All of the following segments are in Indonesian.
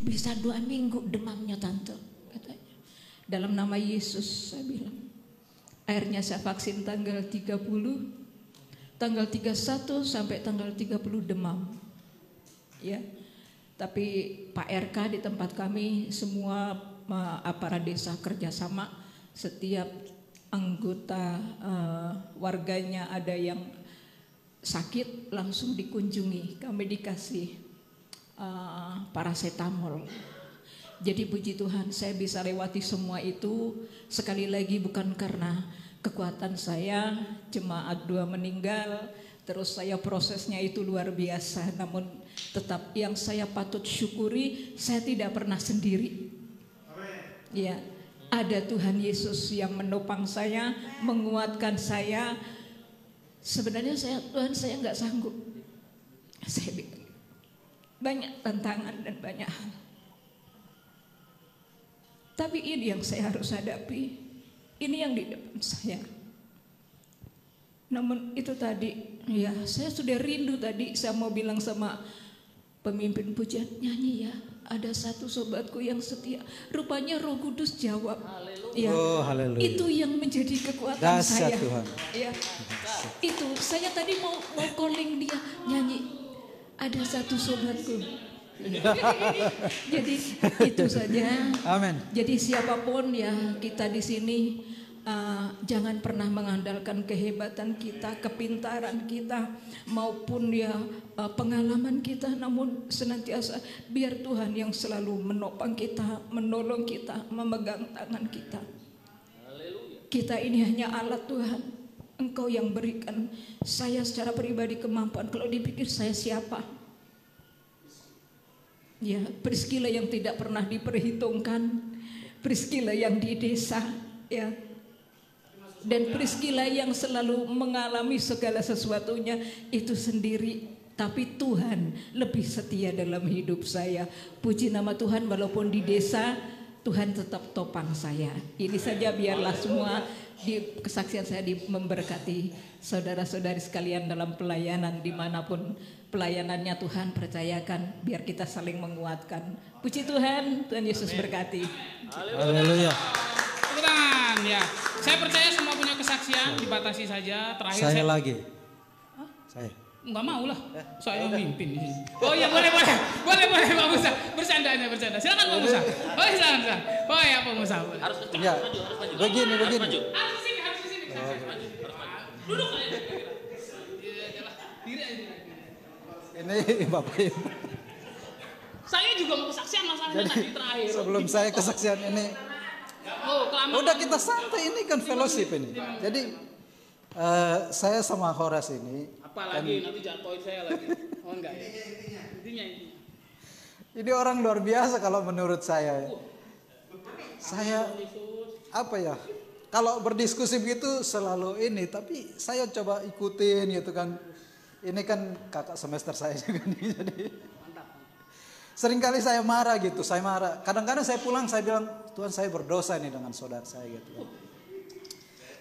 bisa 2 minggu demamnya tante, katanya. Dalam nama Yesus saya bilang. Akhirnya saya vaksin tanggal 30, tanggal 31 sampai tanggal 30 demam. Ya. Tapi Pak RK di tempat kami semua aparat desa kerjasama, setiap anggota warganya ada yang sakit langsung dikunjungi, kami dikasih paracetamol. Jadi puji Tuhan saya bisa lewati semua itu. Sekali lagi bukan karena kekuatan saya, jemaat 2 meninggal, terus saya prosesnya itu luar biasa. Namun tetap yang saya patut syukuri, saya tidak pernah sendiri. Ya, ada Tuhan Yesus yang menopang saya, menguatkan saya. Sebenarnya Tuhan saya nggak sanggup. Saya bilang banyak tantangan dan banyak hal. Tapi ini yang saya harus hadapi. Ini yang di depan saya. Namun itu tadi, ya saya sudah rindu tadi. Saya mau bilang sama pemimpin pujian, nyanyi ya. Ada satu sobatku yang setia. Rupanya Roh Kudus jawab. Ya, haleluya. Itu yang menjadi kekuatan Dahsyat saya. Tuhan. Ya, itu saya tadi mau calling dia nyanyi. Ada satu sobatku. Jadi itu saja. Amin. Jadi siapapun ya kita di sini jangan pernah mengandalkan kehebatan kita, kepintaran kita maupun ya pengalaman kita, namun senantiasa biar Tuhan yang selalu menopang kita, menolong kita, memegang tangan kita. Kita ini hanya alat Tuhan. Engkau yang berikan saya secara pribadi kemampuan. Kalau dipikir saya siapa? Ya, Priscilla yang tidak pernah diperhitungkan, Priscilla yang di desa, ya, dan Priscilla yang selalu mengalami segala sesuatunya itu sendiri. Tapi Tuhan lebih setia dalam hidup saya. Puji nama Tuhan, walaupun di desa Tuhan tetap topang saya. Ini saja biarlah semua di kesaksian saya memberkati saudara-saudari sekalian dalam pelayanan dimanapun pelayanannya Tuhan percayakan, biar kita saling menguatkan. Puji Tuhan, Tuhan Yesus berkati. Haleluya. Tepuk tangan ya. Saya percaya semua punya kesaksian, dibatasi saja. Terakhir Saya lagi. Saya. Enggak mau lah, saya mimpin di sini. Oh iya boleh Pak Musa. Bercanda. Silakan Pak Musa. Oh iya silakan. Oh ya Pak Musa. Harus Ya. Begini. Harus di sini. Duduk aja. Diri aja. Ini Bapak Ibu. Saya juga mau kesaksian masalahnya tadi terakhir. Sebelum saya kesaksian ini, Oh, kelamaan. udah kita santai, ini kan fellowship ini. Jadi saya sama Horas ini. Apalagi nanti jatuhin saya lagi. Oh enggak ya. Intinya. Ini orang luar biasa kalau menurut saya. Saya apa ya? Kalau berdiskusi begitu selalu ini, tapi saya coba ikutin gitu kan. Ini kan kakak semester saya juga nih, jadi seringkali saya marah gitu, Kadang-kadang saya pulang saya bilang, Tuhan saya berdosa nih dengan saudara saya gitu.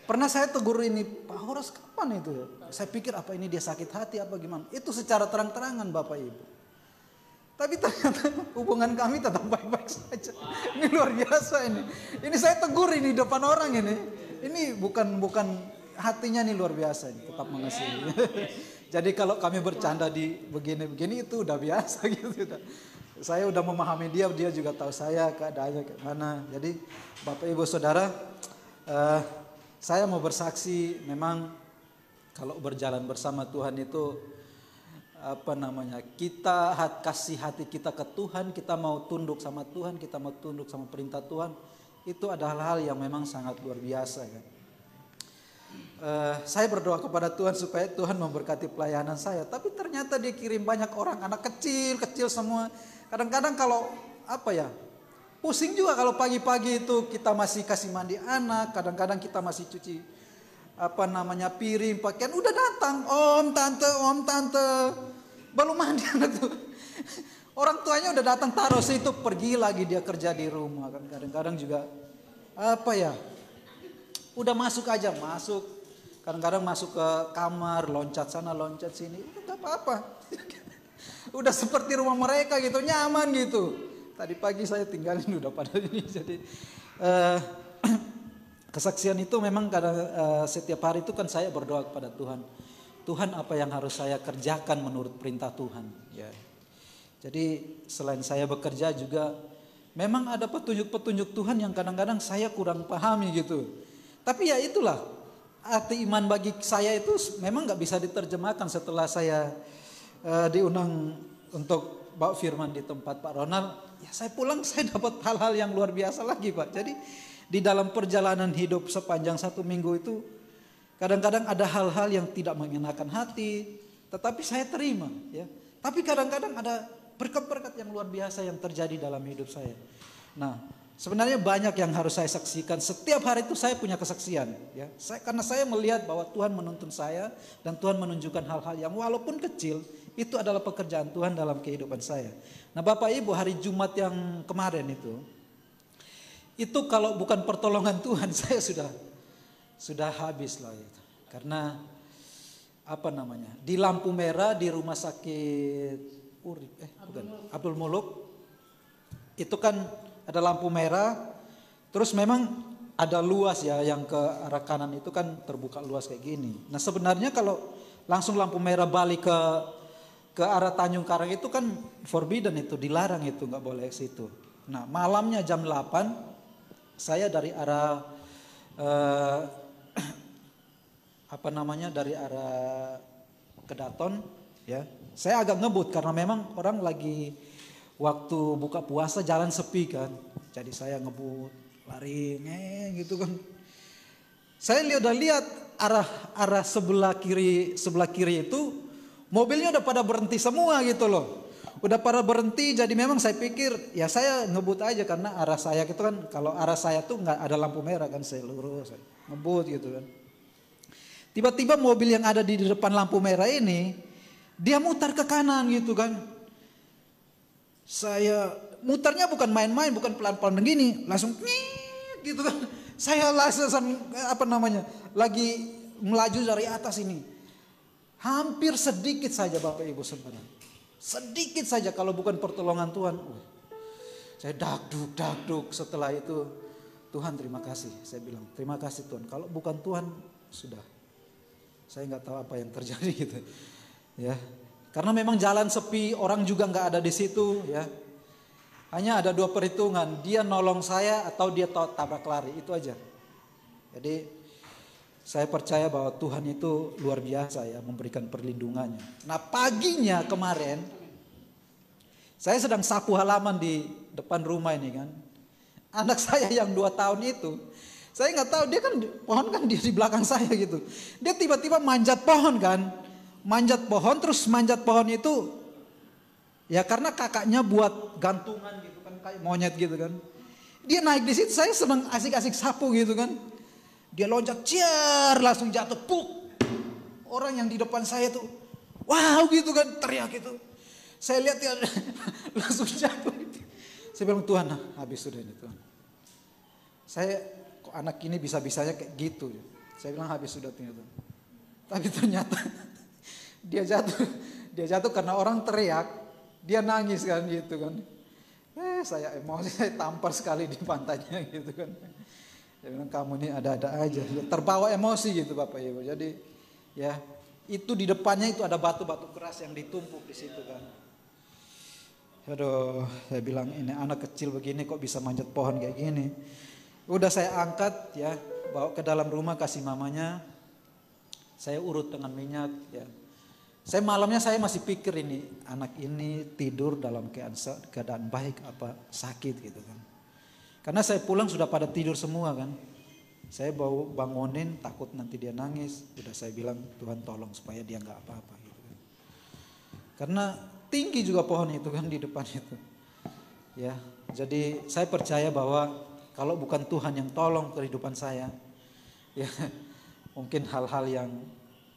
Pernah saya tegur ini, Pak Horas kapan itu ya? Saya pikir apa ini dia sakit hati apa gimana? Itu secara terang-terangan Bapak Ibu. Tapi ternyata hubungan kami tetap baik-baik saja. Ini luar biasa ini. Ini saya tegur ini depan orang ini. Ini bukan hatinya nih luar biasa ini, tetap mengasihi. Jadi kalau kami bercanda di begini-begini itu udah biasa gitu. Saya udah memahami dia juga tahu saya keadaannya kayak mana. Jadi Bapak Ibu Saudara, saya mau bersaksi memang kalau berjalan bersama Tuhan itu kita kasih hati kita ke Tuhan, kita mau tunduk sama Tuhan, kita mau tunduk sama perintah Tuhan, itu adalah hal yang memang sangat luar biasa kan. Saya berdoa kepada Tuhan supaya Tuhan memberkati pelayanan saya, tapi ternyata dia kirim banyak orang, anak kecil semua. Kadang-kadang kalau pusing juga kalau pagi-pagi itu kita masih kasih mandi anak, kadang-kadang kita masih cuci piring, pakaian, udah datang om tante, belum mandi anak tuh. Orang tuanya udah datang taruh situ, pergi lagi dia kerja di rumah kan. Kadang-kadang juga udah masuk. Kadang-kadang masuk ke kamar, loncat sana, loncat sini, udah gak apa-apa. Udah seperti rumah mereka gitu, nyaman gitu. Tadi pagi saya tinggalin udah pada ini. Jadi kesaksian itu memang kadang setiap hari itu kan saya berdoa kepada Tuhan. Tuhan, apa yang harus saya kerjakan menurut perintah Tuhan, ya. Jadi selain saya bekerja juga memang ada petunjuk-petunjuk Tuhan yang kadang-kadang saya kurang pahami gitu. Tapi ya itulah arti iman bagi saya itu memang nggak bisa diterjemahkan setelah saya diundang untuk bawa firman di tempat Pak Ronald. Ya saya pulang saya dapat hal-hal yang luar biasa lagi Pak. Jadi di dalam perjalanan hidup sepanjang 1 minggu itu kadang-kadang ada hal-hal yang tidak mengenakan hati, tetapi saya terima, ya. Tapi kadang-kadang ada berkat-berkat yang luar biasa yang terjadi dalam hidup saya. Nah, sebenarnya banyak yang harus saya saksikan. Setiap hari itu saya punya kesaksian, ya. Karena saya melihat bahwa Tuhan menuntun saya dan Tuhan menunjukkan hal-hal yang walaupun kecil itu adalah pekerjaan Tuhan dalam kehidupan saya. Nah, Bapak Ibu, hari Jumat yang kemarin itu kalau bukan pertolongan Tuhan saya sudah habis lah itu. Karena di lampu merah di rumah sakit Abdul Muluk itu kan ada lampu merah, terus memang ada luas ya yang ke arah kanan itu kan terbuka luas kayak gini. Nah sebenarnya kalau langsung lampu merah balik ke arah Tanjung Karang itu kan forbidden, itu dilarang, itu nggak boleh ke situ. Nah malamnya jam 8 saya dari arah dari arah Kedaton, ya. Saya agak ngebut karena memang orang lagi waktu buka puasa jalan sepi kan. Jadi saya ngebut, lari gitu kan. Saya udah lihat arah sebelah kiri itu mobilnya udah pada berhenti semua gitu loh. Udah pada berhenti, jadi memang saya pikir ya saya ngebut aja karena arah saya gitu kan, kalau arah saya tuh nggak ada lampu merah kan, saya lurus, saya ngebut gitu kan. Tiba-tiba mobil yang ada di depan lampu merah ini dia mutar ke kanan gitu kan. Saya mutarnya bukan main-main, bukan pelan-pelan begini, langsung gitu kan. Saya langsung lagi melaju dari atas ini. Hampir sedikit saja Bapak Ibu Saudara. Sedikit saja kalau bukan pertolongan Tuhan. Saya dakduk. Setelah itu Tuhan terima kasih. Saya bilang terima kasih Tuhan. Kalau bukan Tuhan sudah. Saya nggak tahu apa yang terjadi gitu. Ya. Karena memang jalan sepi, orang juga nggak ada di situ ya. Hanya ada 2 perhitungan, dia nolong saya atau dia tabrak lari, itu aja. Jadi saya percaya bahwa Tuhan itu luar biasa ya memberikan perlindungannya. Nah paginya kemarin saya sedang sapu halaman di depan rumah ini kan. Anak saya yang 2 tahun itu, saya nggak tahu, dia kan pohon kan di belakang saya gitu. Dia tiba-tiba manjat pohon kan. Manjat pohon, terus manjat pohon itu ya karena kakaknya buat gantungan gitu kan, kayak monyet gitu kan. Dia naik di situ, saya senang asik-asik sapu gitu kan. Dia loncat, langsung jatuh, puk. Orang yang di depan saya tuh, wow gitu kan, teriak gitu. Saya lihat dia langsung jatuh. Saya bilang Tuhan, habis sudah ini Tuhan. Saya kok anak ini bisa-bisanya kayak gitu. Saya bilang habis sudah Tuhan. Tapi ternyata dia jatuh karena orang teriak, dia nangis kan gitu kan. Saya emosi, saya tampar sekali di pantainya gitu kan. Saya bilang kamu ini ada-ada aja, terbawa emosi gitu Bapak Ibu. Jadi ya itu di depannya itu ada batu-batu keras yang ditumpuk di situ kan. Aduh, saya bilang ini anak kecil begini kok bisa manjat pohon kayak gini. Udah saya angkat ya, bawa ke dalam rumah kasih mamanya. Saya urut dengan minyak ya. Malamnya saya masih pikir ini anak ini tidur dalam keadaan baik apa sakit gitu kan. Karena saya pulang sudah pada tidur semua kan. Saya bawa bangunin takut nanti dia nangis. Udah saya bilang Tuhan tolong supaya dia nggak apa-apa gitu kan. Karena tinggi juga pohon itu kan di depan itu. Ya, jadi saya percaya bahwa kalau bukan Tuhan yang tolong kehidupan saya, ya mungkin hal-hal yang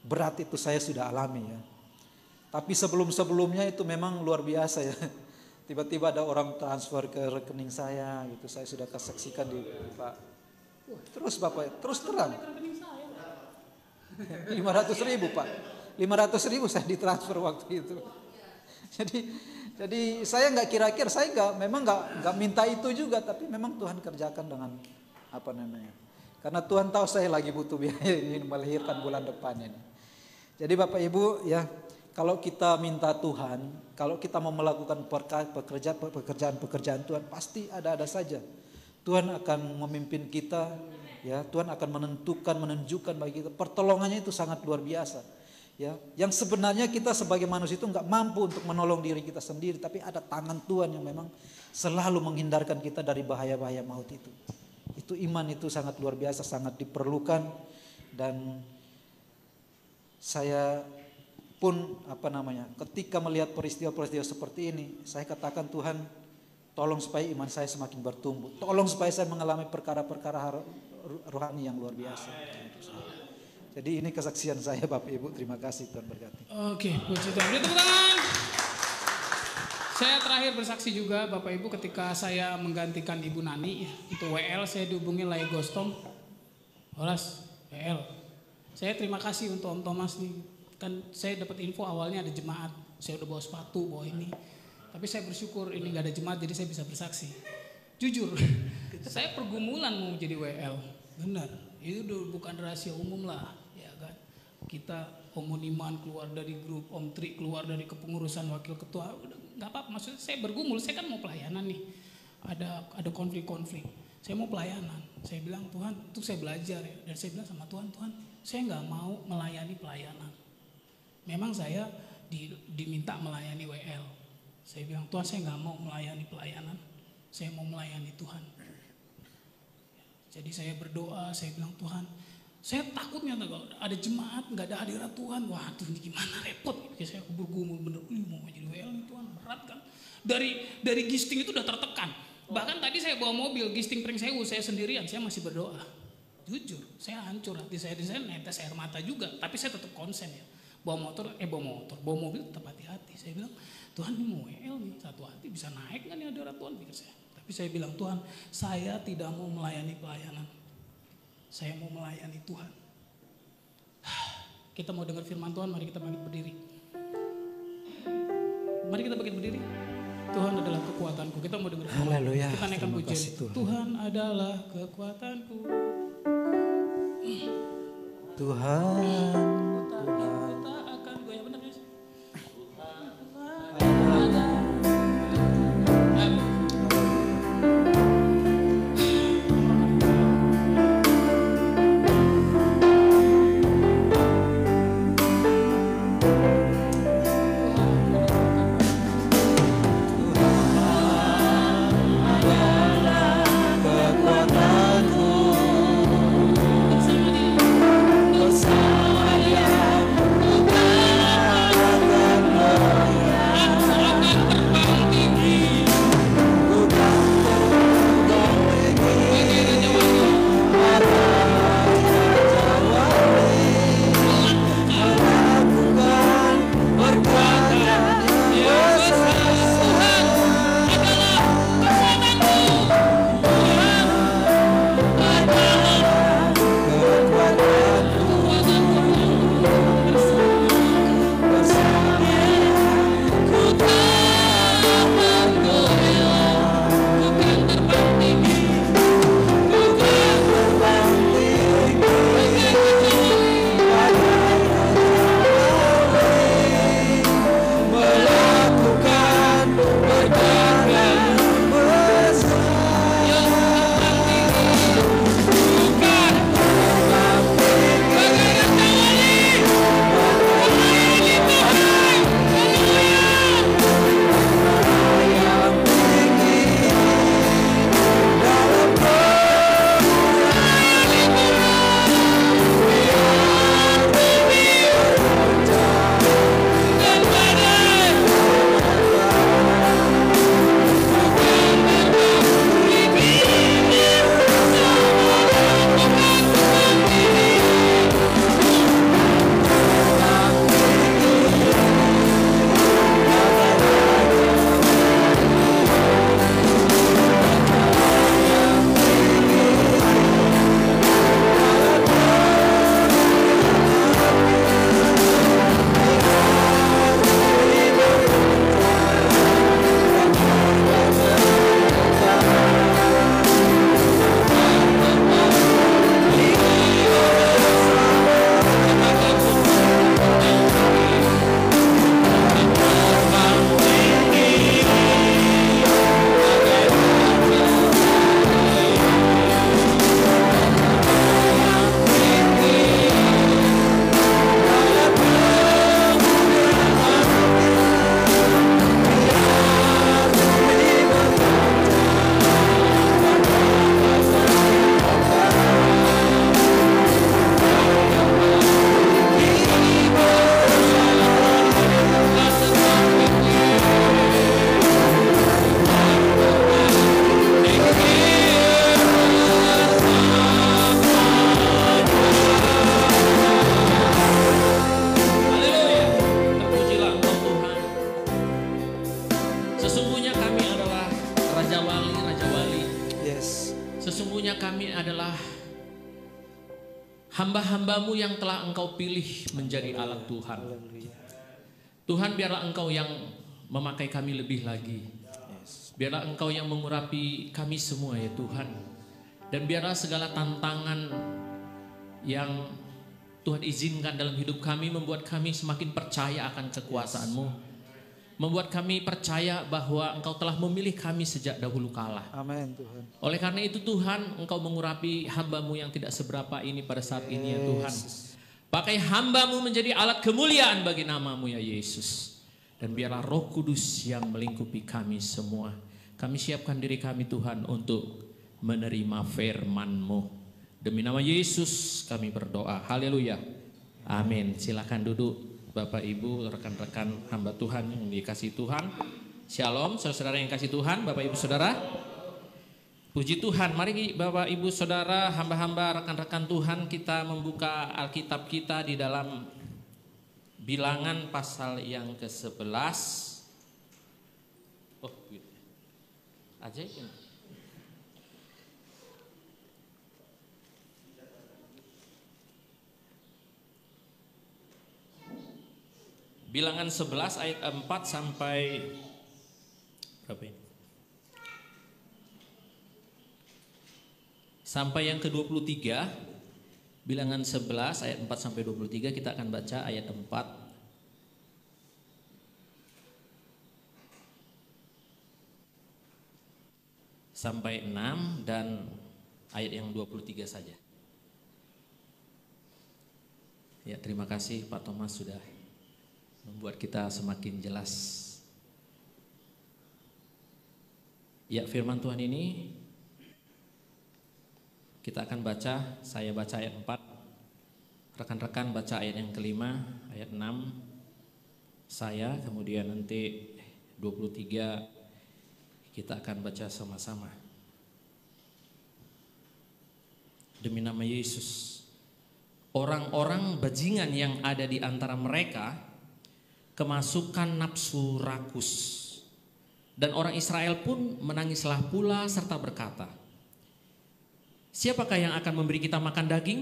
berat itu saya sudah alami ya. Tapi sebelum-sebelumnya itu memang luar biasa ya. Tiba-tiba ada orang transfer ke rekening saya gitu. Saya sudah kesaksikan di Pak. Terus Bapak, terus terang. 500.000 Pak. 500.000 saya ditransfer waktu itu. Jadi saya nggak kira-kira, saya memang nggak minta itu juga, tapi memang Tuhan kerjakan dengan apa namanya. Karena Tuhan tahu saya lagi butuh biaya ini melahirkan bulan depan ini. Jadi Bapak Ibu ya, kalau kita minta Tuhan, kalau kita mau melakukan pekerjaan Tuhan, pasti ada saja. Tuhan akan memimpin kita, ya Tuhan akan menunjukkan bagi kita. Pertolongannya itu sangat luar biasa. Ya, yang sebenarnya kita sebagai manusia itu nggak mampu untuk menolong diri kita sendiri, tapi ada tangan Tuhan yang memang selalu menghindarkan kita dari bahaya-bahaya maut itu. Itu iman itu sangat luar biasa, sangat diperlukan, dan saya pun ketika melihat peristiwa-peristiwa seperti ini, saya katakan Tuhan, tolong supaya iman saya semakin bertumbuh, tolong supaya saya mengalami perkara-perkara rohani yang luar biasa. Jadi ini kesaksian saya Bapak Ibu, terima kasih, Tuhan berkati. Oke, puji Tuhan. Beri tepuk tangan. Saya terakhir bersaksi juga Bapak Ibu ketika saya menggantikan Ibu Nani untuk WL, saya dihubungi Lai Gostom. Olas, WL. Saya terima kasih untuk Om Thomas nih. Kan saya dapat info awalnya ada jemaat. Saya udah bawa sepatu, bawa ini. Tapi saya bersyukur ini gak ada jemaat, jadi saya bisa bersaksi. Jujur, saya pergumulan mau jadi WL. Benar, itu bukan rahasia umum lah. Kita Om Uniman keluar dari grup, Om Tri keluar dari kepengurusan wakil ketua, udah nggak apa-apa. Maksudnya saya bergumul, saya kan mau pelayanan nih, ada konflik-konflik, saya mau pelayanan. Saya bilang Tuhan, itu saya belajar ya, dan saya bilang sama Tuhan, saya nggak mau melayani pelayanan. Memang saya diminta melayani WL. Saya bilang Tuhan, saya nggak mau melayani pelayanan, saya mau melayani Tuhan. Jadi saya berdoa, saya bilang Tuhan, saya takutnya kalau ada jemaat nggak ada hadirat Tuhan, waduh ini gimana, repot. Saya bergumul bener, mau jadi WL nih Tuhan, berat kan. Dari gisting itu udah tertekan. Bahkan tadi saya bawa mobil gisting Pringsewu, saya sendirian, saya masih berdoa. Jujur, saya hancur hati saya netes air mata juga, tapi saya tetap konsen ya. Bawa mobil tetap hati-hati. Saya bilang Tuhan ini mau WL nih, satu hati bisa naik nggak nih hadirat Tuhan, pikir saya. Tapi saya bilang Tuhan, saya tidak mau melayani pelayanan. Saya mau melayani Tuhan. Kita mau dengar firman Tuhan, mari kita bangkit berdiri. Mari kita bangkit berdiri. Tuhan adalah kekuatanku. Kita mau dengar firman. Haleluya. Kita naikkan pujian. Tuhan adalah kekuatanku. Tuhan. Kita akan goyah, benar guys. Bersama dia Raja Wali. Yes. Sesungguhnya kami adalah hamba-hambamu yang telah Engkau pilih menjadi alat Tuhan. Tuhan, biarlah Engkau yang memakai kami lebih lagi. Biarlah Engkau yang mengurapi kami semua ya Tuhan. Dan biarlah segala tantangan yang Tuhan izinkan dalam hidup kami membuat kami semakin percaya akan kekuasaan-Mu. Membuat kami percaya bahwa Engkau telah memilih kami sejak dahulu kala. Amin Tuhan. Oleh karena itu Tuhan, Engkau mengurapi hamba-Mu yang tidak seberapa ini pada saat ini ya Tuhan. Pakai hamba-Mu menjadi alat kemuliaan bagi nama-Mu ya Yesus. Dan biarlah Roh Kudus yang melingkupi kami semua. Kami siapkan diri kami Tuhan untuk menerima firman-Mu. Demi nama Yesus kami berdoa. Haleluya. Amin. Silakan duduk Bapak Ibu, rekan-rekan hamba Tuhan yang dikasihi Tuhan. Shalom saudara-saudara yang kasih Tuhan, Bapak Ibu Saudara. Puji Tuhan. Mari Bapak Ibu Saudara, hamba-hamba rekan-rekan Tuhan, kita membuka Alkitab kita di dalam Bilangan pasal yang ke-11. Oh, gitu. Ajaib ini. Bilangan 11 ayat 4 sampai berapa ini? Sampai yang ke-23. Bilangan 11 ayat 4 sampai 23 kita akan baca ayat 4 sampai 6 dan ayat yang 23 saja. Ya, terima kasih Pak Thomas sudah membuat kita semakin jelas. Ya, firman Tuhan ini kita akan baca. Saya baca ayat 4, rekan-rekan baca ayat yang kelima, ayat 6 saya, kemudian nanti 23 kita akan baca sama-sama. Demi nama Yesus, orang-orang bajingan yang ada di antara mereka kemasukan nafsu rakus, dan orang Israel pun menangislah pula serta berkata, siapakah yang akan memberi kita makan daging?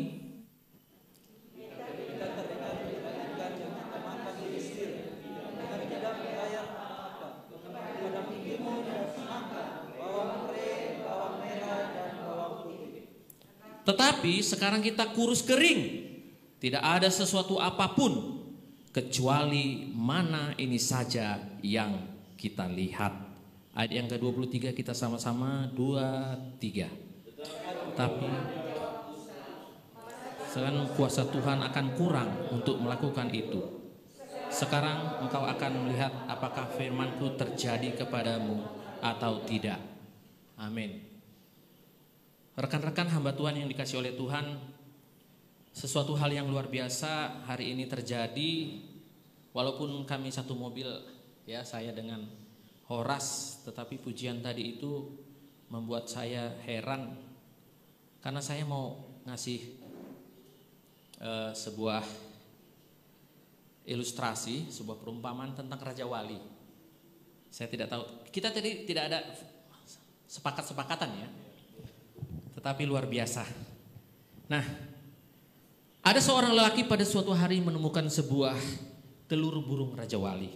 Tetapi sekarang kita kurus kering, tidak ada sesuatu apapun kecuali mana ini saja yang kita lihat. Ayat yang ke-23 kita sama-sama 2-3. Tapi sekarang kuasa Tuhan akan kurang untuk melakukan itu. Sekarang engkau akan melihat apakah firman-Ku terjadi kepadamu atau tidak. Amin. Rekan-rekan hamba Tuhan yang dikasihi oleh Tuhan, sesuatu hal yang luar biasa hari ini terjadi. Walaupun kami satu mobil ya, saya dengan Horas, tetapi pujian tadi itu membuat saya heran. Karena saya mau ngasih sebuah ilustrasi, sebuah perumpamaan tentang Raja Wali. Saya tidak tahu, kita tadi tidak ada sepakat-sepakatan ya, tetapi luar biasa. Nah, ada seorang lelaki pada suatu hari menemukan sebuah telur burung Raja Wali,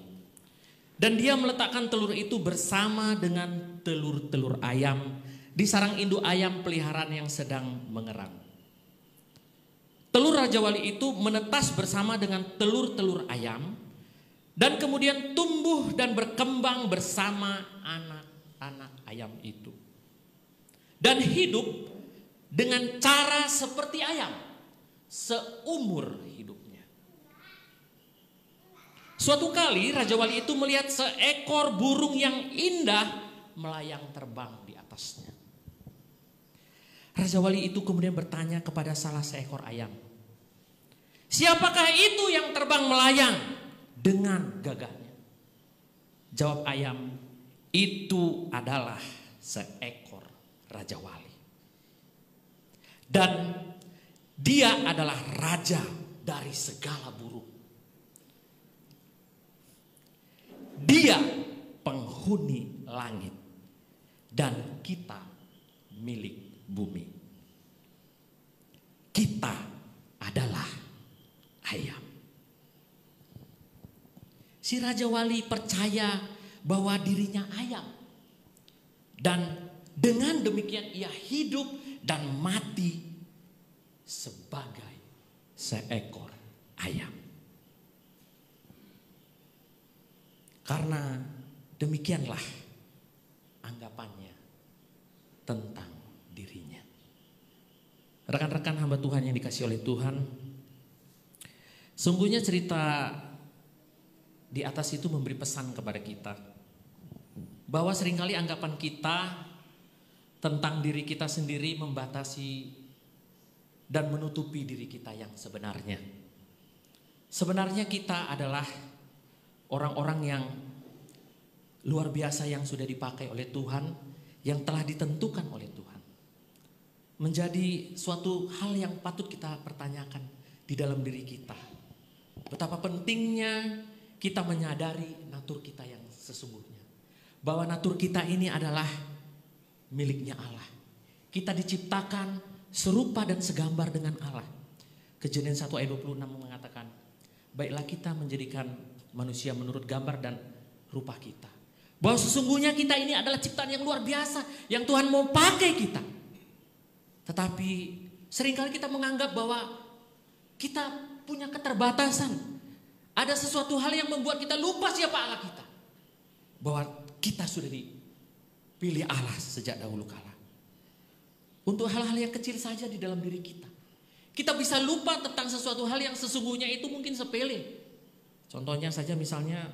dan dia meletakkan telur itu bersama dengan telur-telur ayam di sarang induk ayam peliharaan yang sedang mengerang. Telur Raja Wali itu menetas bersama dengan telur-telur ayam dan kemudian tumbuh dan berkembang bersama anak-anak ayam itu, dan hidup dengan cara seperti ayam seumur hidupnya. Suatu kali Raja Wali itu melihat seekor burung yang indah melayang terbang di atasnya. Raja Wali itu kemudian bertanya kepada salah seekor ayam, siapakah itu yang terbang melayang dengan gagahnya? Jawab ayam, itu adalah seekor Raja Wali, dan dia adalah raja dari segala burung. Dia penghuni langit. dan kita milik bumi. Kita adalah ayam. Si Raja Wali percaya bahwa dirinya ayam. Dan dengan demikian ia hidup dan mati sebagai seekor ayam. Karena demikianlah anggapannya tentang dirinya. Rekan-rekan hamba Tuhan yang dikasihi oleh Tuhan, sungguhnya cerita di atas itu memberi pesan kepada kita bahwa seringkali anggapan kita tentang diri kita sendiri membatasi dan menutupi diri kita yang sebenarnya. Sebenarnya kita adalah orang-orang yang luar biasa yang sudah dipakai oleh Tuhan, yang telah ditentukan oleh Tuhan. Menjadi suatu hal yang patut kita pertanyakan di dalam diri kita. Betapa pentingnya kita menyadari natur kita yang sesungguhnya. Bahwa natur kita ini adalah miliknya Allah. Kita diciptakan serupa dan segambar dengan Allah. Kejadian 1 ayat 26 mengatakan, baiklah kita menjadikan manusia menurut gambar dan rupa kita. Bahwa sesungguhnya kita ini adalah ciptaan yang luar biasa, yang Tuhan mau pakai kita. Tetapi seringkali kita menganggap bahwa kita punya keterbatasan. Ada sesuatu hal yang membuat kita lupa siapa Allah kita. Bahwa kita sudah dipilih Allah sejak dahulu kala. Untuk hal-hal yang kecil saja di dalam diri kita. Kita bisa lupa tentang sesuatu hal yang sesungguhnya itu mungkin sepele. Contohnya saja misalnya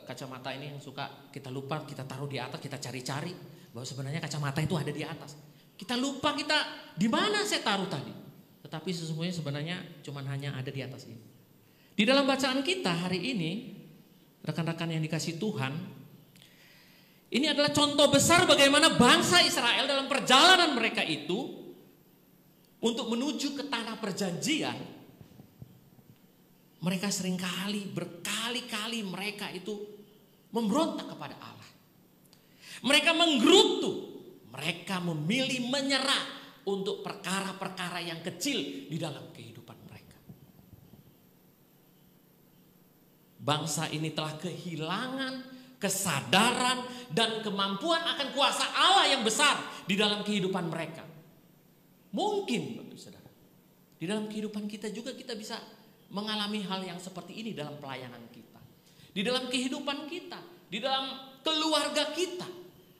kacamata ini yang suka kita lupa, kita taruh di atas, kita cari-cari bahwa sebenarnya kacamata itu ada di atas. Kita lupa kita di mana saya taruh tadi. Tetapi sesungguhnya sebenarnya cuma hanya ada di atas ini. Di dalam bacaan kita hari ini, rekan-rekan yang dikasihi Tuhan, ini adalah contoh besar bagaimana bangsa Israel dalam perjalanan mereka itu untuk menuju ke tanah perjanjian. Mereka seringkali, berkali-kali mereka itu memberontak kepada Allah. Mereka menggerutu, mereka memilih menyerah untuk perkara-perkara yang kecil di dalam kehidupan mereka. Bangsa ini telah kehilangan kesadaran dan kemampuan akan kuasa Allah yang besar di dalam kehidupan mereka. Mungkin, Bapak Saudara, di dalam kehidupan kita juga kita bisa mengalami hal yang seperti ini dalam pelayanan kita. Di dalam kehidupan kita, di dalam keluarga kita,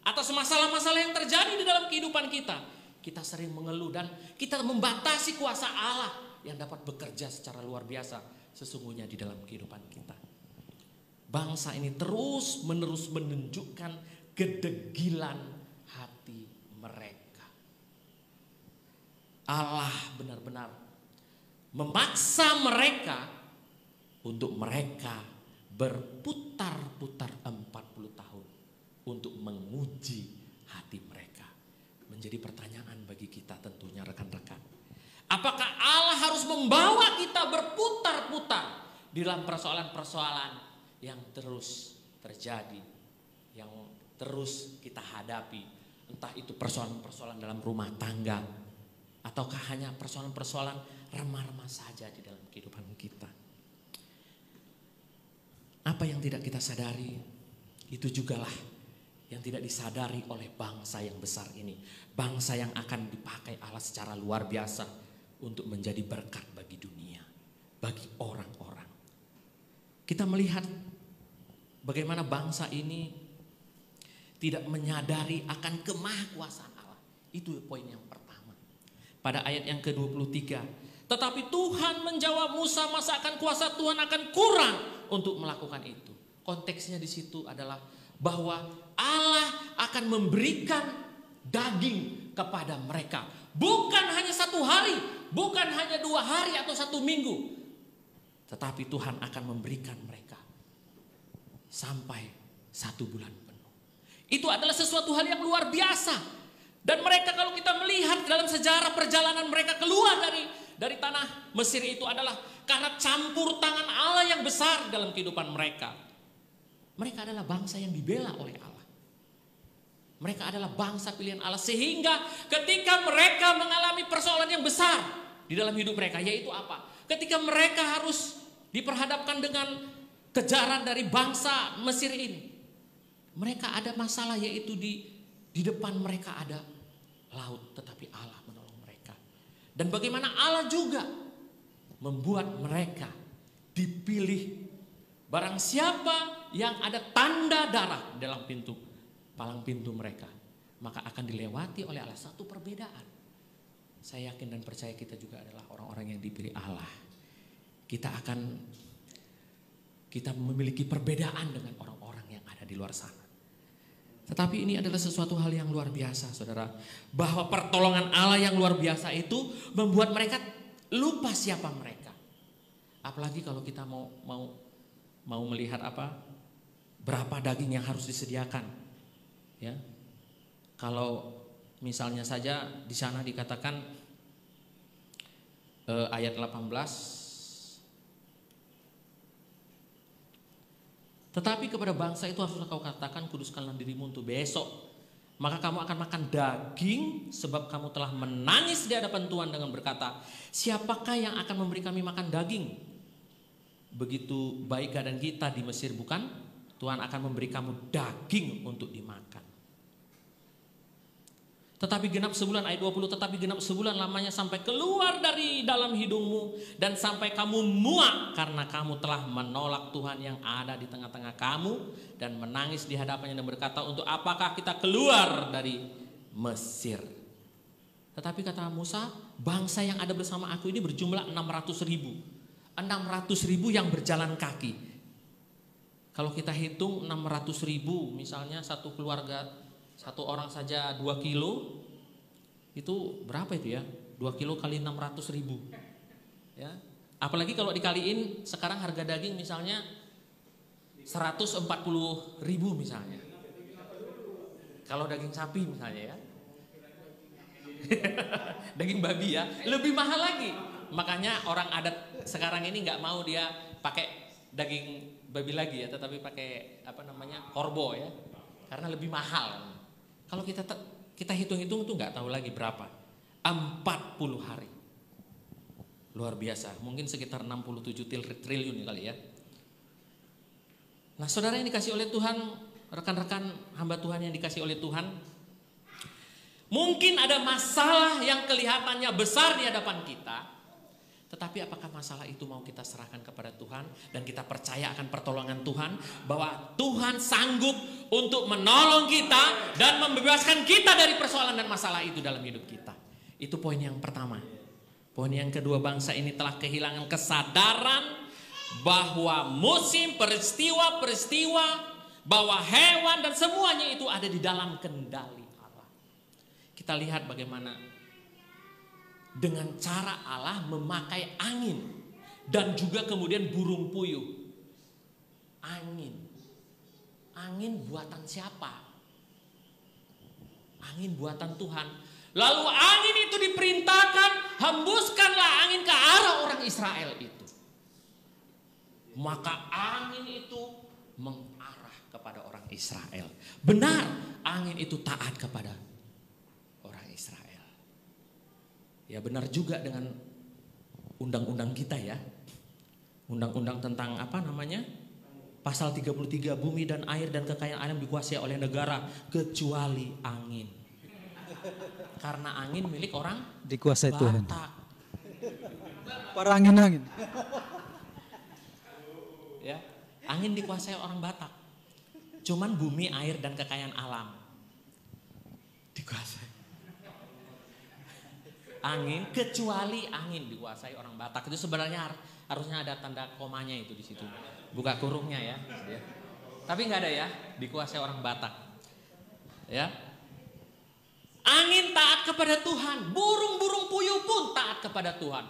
atas masalah-masalah yang terjadi di dalam kehidupan kita. Kita sering mengeluh dan kita membatasi kuasa Allah yang dapat bekerja secara luar biasa sesungguhnya di dalam kehidupan kita. Bangsa ini terus menerus menunjukkan kedegilan hati mereka. Allah benar-benar memaksa mereka untuk mereka berputar-putar 40 tahun untuk menguji hati mereka. Menjadi pertanyaan bagi kita tentunya rekan-rekan. Apakah Allah harus membawa kita berputar-putar di dalam persoalan-persoalan yang terus terjadi, yang terus kita hadapi, entah itu persoalan-persoalan dalam rumah tangga, ataukah hanya persoalan-persoalan remah-remah saja di dalam kehidupan kita. Apa yang tidak kita sadari, itu jugalah yang tidak disadari oleh bangsa yang besar ini. Bangsa yang akan dipakai Allah secara luar biasa untuk menjadi berkat bagi dunia, bagi orang-orang. Kita melihat bagaimana bangsa ini tidak menyadari akan kemahakuasaan Allah. Itu poin yang pertama. Pada ayat yang ke-23, tetapi Tuhan menjawab Musa, masa akan kuasa Tuhan akan kurang untuk melakukan itu. Konteksnya di situ adalah bahwa Allah akan memberikan daging kepada mereka. Bukan hanya 1 hari, bukan hanya 2 hari atau 1 minggu. Tetapi Tuhan akan memberikan mereka sampai 1 bulan penuh. Itu adalah sesuatu hal yang luar biasa. Dan mereka kalau kita melihat dalam sejarah perjalanan mereka keluar dari tanah Mesir itu adalah karena campur tangan Allah yang besar dalam kehidupan mereka. Mereka adalah bangsa yang dibela oleh Allah. Mereka adalah bangsa pilihan Allah, sehingga ketika mereka mengalami persoalan yang besar di dalam hidup mereka, yaitu apa? Ketika mereka harus diperhadapkan dengan kejaran dari bangsa Mesir ini, mereka ada masalah, yaitu di depan mereka ada laut, tetapi Allah menolong mereka. Dan bagaimana Allah juga membuat mereka dipilih. Barang siapa yang ada tanda darah dalam palang pintu mereka, maka akan dilewati oleh Allah. Satu perbedaan. Saya yakin dan percaya kita juga adalah orang-orang yang dipilih Allah. Kita memiliki perbedaan dengan orang-orang yang ada di luar sana. Tetapi ini adalah sesuatu hal yang luar biasa, saudara. Bahwa pertolongan Allah yang luar biasa itu membuat mereka lupa siapa mereka. Apalagi kalau kita mau melihat berapa daging yang harus disediakan. Ya, kalau misalnya saja di sana dikatakan ayat 18, tetapi kepada bangsa itu haruslah kau katakan, kuduskanlah dirimu untuk besok, maka kamu akan makan daging, sebab kamu telah menangis di hadapan Tuhan dengan berkata, siapakah yang akan memberi kami makan daging? Begitu baik keadaan kita di Mesir, bukan? Tuhan akan memberi kamu daging untuk dimakan. Tetapi genap sebulan, ayat 20, tetapi genap sebulan lamanya sampai keluar dari dalam hidungmu, dan sampai kamu muak karena kamu telah menolak Tuhan yang ada di tengah-tengah kamu, dan menangis di hadapannya dan berkata, untuk apakah kita keluar dari Mesir? Tetapi kata Musa, bangsa yang ada bersama aku ini berjumlah 600.000. 600.000 yang berjalan kaki. Kalau kita hitung 600.000, misalnya satu keluarga, satu orang saja 2 kilo, itu berapa itu ya? 2 kilo kali 600.000. Ya. Apalagi kalau dikaliin sekarang harga daging misalnya 140.000 misalnya. Kalau daging sapi misalnya ya. Daging babi ya, lebih mahal lagi. Makanya orang adat sekarang ini nggak mau dia pakai daging babi lagi ya, tetapi pakai korbo ya, karena lebih mahal. Kalau kita hitung-hitung tuh nggak tahu lagi berapa, 40 hari, luar biasa, mungkin sekitar 67 triliun kali ya. Nah, saudara yang dikasih oleh Tuhan, rekan-rekan hamba Tuhan yang dikasih oleh Tuhan, mungkin ada masalah yang kelihatannya besar di hadapan kita. Tetapi apakah masalah itu mau kita serahkan kepada Tuhan dan kita percaya akan pertolongan Tuhan, bahwa Tuhan sanggup untuk menolong kita dan membebaskan kita dari persoalan dan masalah itu dalam hidup kita. Itu poin yang pertama. Poin yang kedua, bangsa ini telah kehilangan kesadaran bahwa musim, peristiwa-peristiwa, bahwa hewan dan semuanya itu ada di dalam kendali Allah. Kita lihat bagaimana dengan cara Allah memakai angin dan juga kemudian burung puyuh. Angin buatan siapa? Angin buatan Tuhan. Lalu angin itu diperintahkan, hembuskanlah angin ke arah orang Israel itu. Maka angin itu mengarah kepada orang Israel. Benar, angin itu taat kepada orang Israel. Ya, benar juga dengan undang-undang kita ya. Undang-undang tentang Pasal 33, bumi dan air dan kekayaan alam dikuasai oleh negara kecuali angin. Karena angin milik orang dikuasai Batak. Tuhan. Para angin-angin. Ya, angin dikuasai orang Batak. Cuman bumi, air dan kekayaan alam dikuasai angin, kecuali angin dikuasai orang Batak. Itu sebenarnya harusnya ada tanda komanya itu di situ, buka kurungnya ya. Tapi nggak ada ya, dikuasai orang Batak. Ya, angin taat kepada Tuhan, burung-burung puyuh pun taat kepada Tuhan.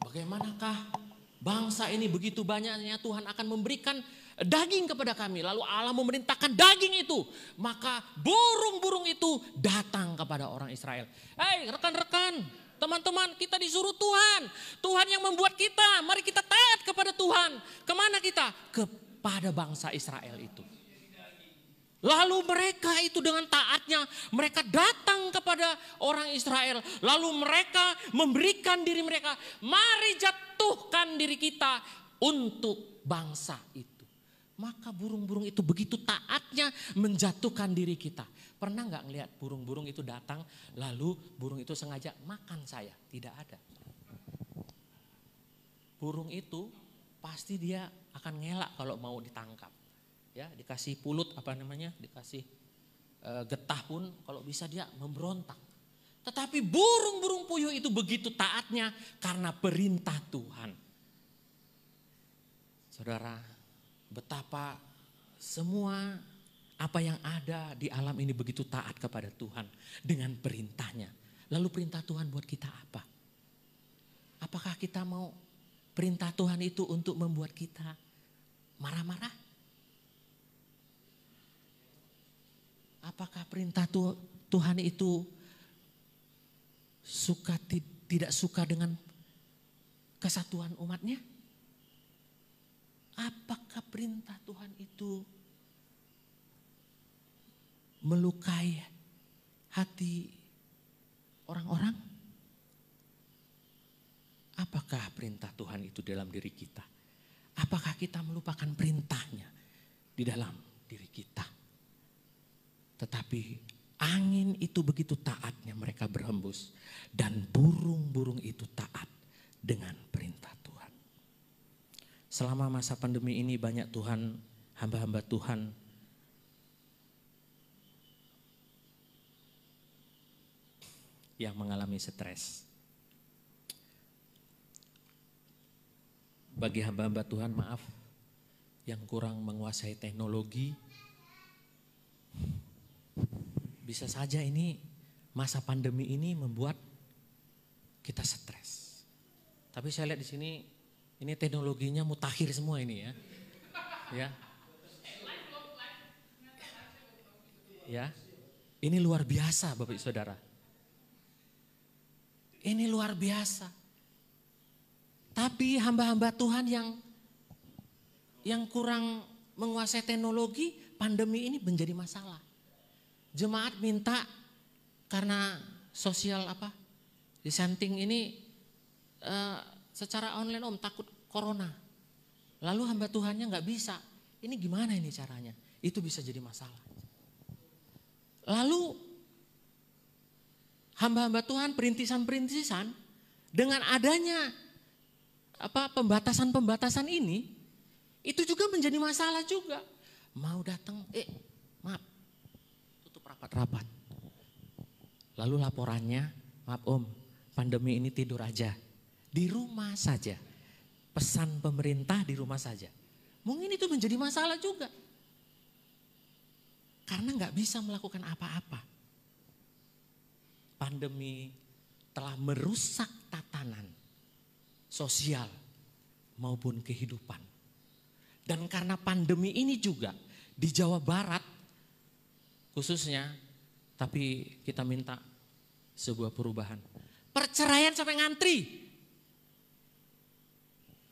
Bagaimanakah bangsa ini begitu banyaknya Tuhan akan memberikan daging kepada kami, lalu Allah memerintahkan daging itu, maka burung-burung itu datang kepada orang Israel. Hei rekan-rekan, teman-teman, kita disuruh Tuhan. Tuhan yang membuat kita, mari kita taat kepada Tuhan. Kemana kita? Kepada bangsa Israel itu. Lalu mereka itu dengan taatnya, mereka datang kepada orang Israel. Lalu mereka memberikan diri mereka, mari jatuhkan diri kita untuk bangsa itu. Maka burung-burung itu begitu taatnya menjatuhkan diri kita. Pernah nggak ngelihat burung-burung itu datang, lalu burung itu sengaja makan saya? Tidak ada. Burung itu pasti dia akan ngelak kalau mau ditangkap. Ya, dikasih pulut dikasih getah pun kalau bisa dia memberontak. Tetapi burung-burung puyuh itu begitu taatnya karena perintah Tuhan. Saudara, betapa semua apa yang ada di alam ini begitu taat kepada Tuhan dengan perintahnya. Lalu perintah Tuhan buat kita apa? Apakah kita mau perintah Tuhan itu untuk membuat kita marah-marah? Apakah perintah Tuhan itu tidak suka dengan kesatuan umatnya? Apakah perintah Tuhan itu melukai hati orang-orang? Apakah perintah Tuhan itu dalam diri kita? Apakah kita melupakan perintahnya di dalam diri kita? Tetapi angin itu begitu taatnya mereka berhembus. Dan burung-burung itu taat dengan perintah Tuhan. Selama masa pandemi ini banyak hamba-hamba Tuhan yang mengalami stres. Bagi hamba-hamba Tuhan, maaf, yang kurang menguasai teknologi, bisa saja ini masa pandemi ini membuat kita stres. Tapi saya lihat di sini ini teknologinya mutakhir semua ini ya. Ya. Ini luar biasa Bapak Ibu Saudara. Ini luar biasa. Tapi hamba-hamba Tuhan yang kurang menguasai teknologi, pandemi ini menjadi masalah. Jemaat minta karena social disenting ini secara online takut corona. Lalu hamba Tuhannya nggak bisa. Ini gimana ini caranya? Itu bisa jadi masalah. Lalu hamba-hamba Tuhan perintisan-perintisan dengan adanya pembatasan-pembatasan ini itu juga menjadi masalah juga. Mau datang, maaf, tutup rapat-rapat. Lalu laporannya, maaf Om, pandemi ini tidur aja. Di rumah saja. Pesan pemerintah di rumah saja. Mungkin itu menjadi masalah juga. Karena nggak bisa melakukan apa-apa. Pandemi telah merusak tatanan sosial maupun kehidupan. Dan karena pandemi ini juga di Jawa Barat khususnya, tapi kita minta sebuah perubahan. Perceraian sampai ngantri.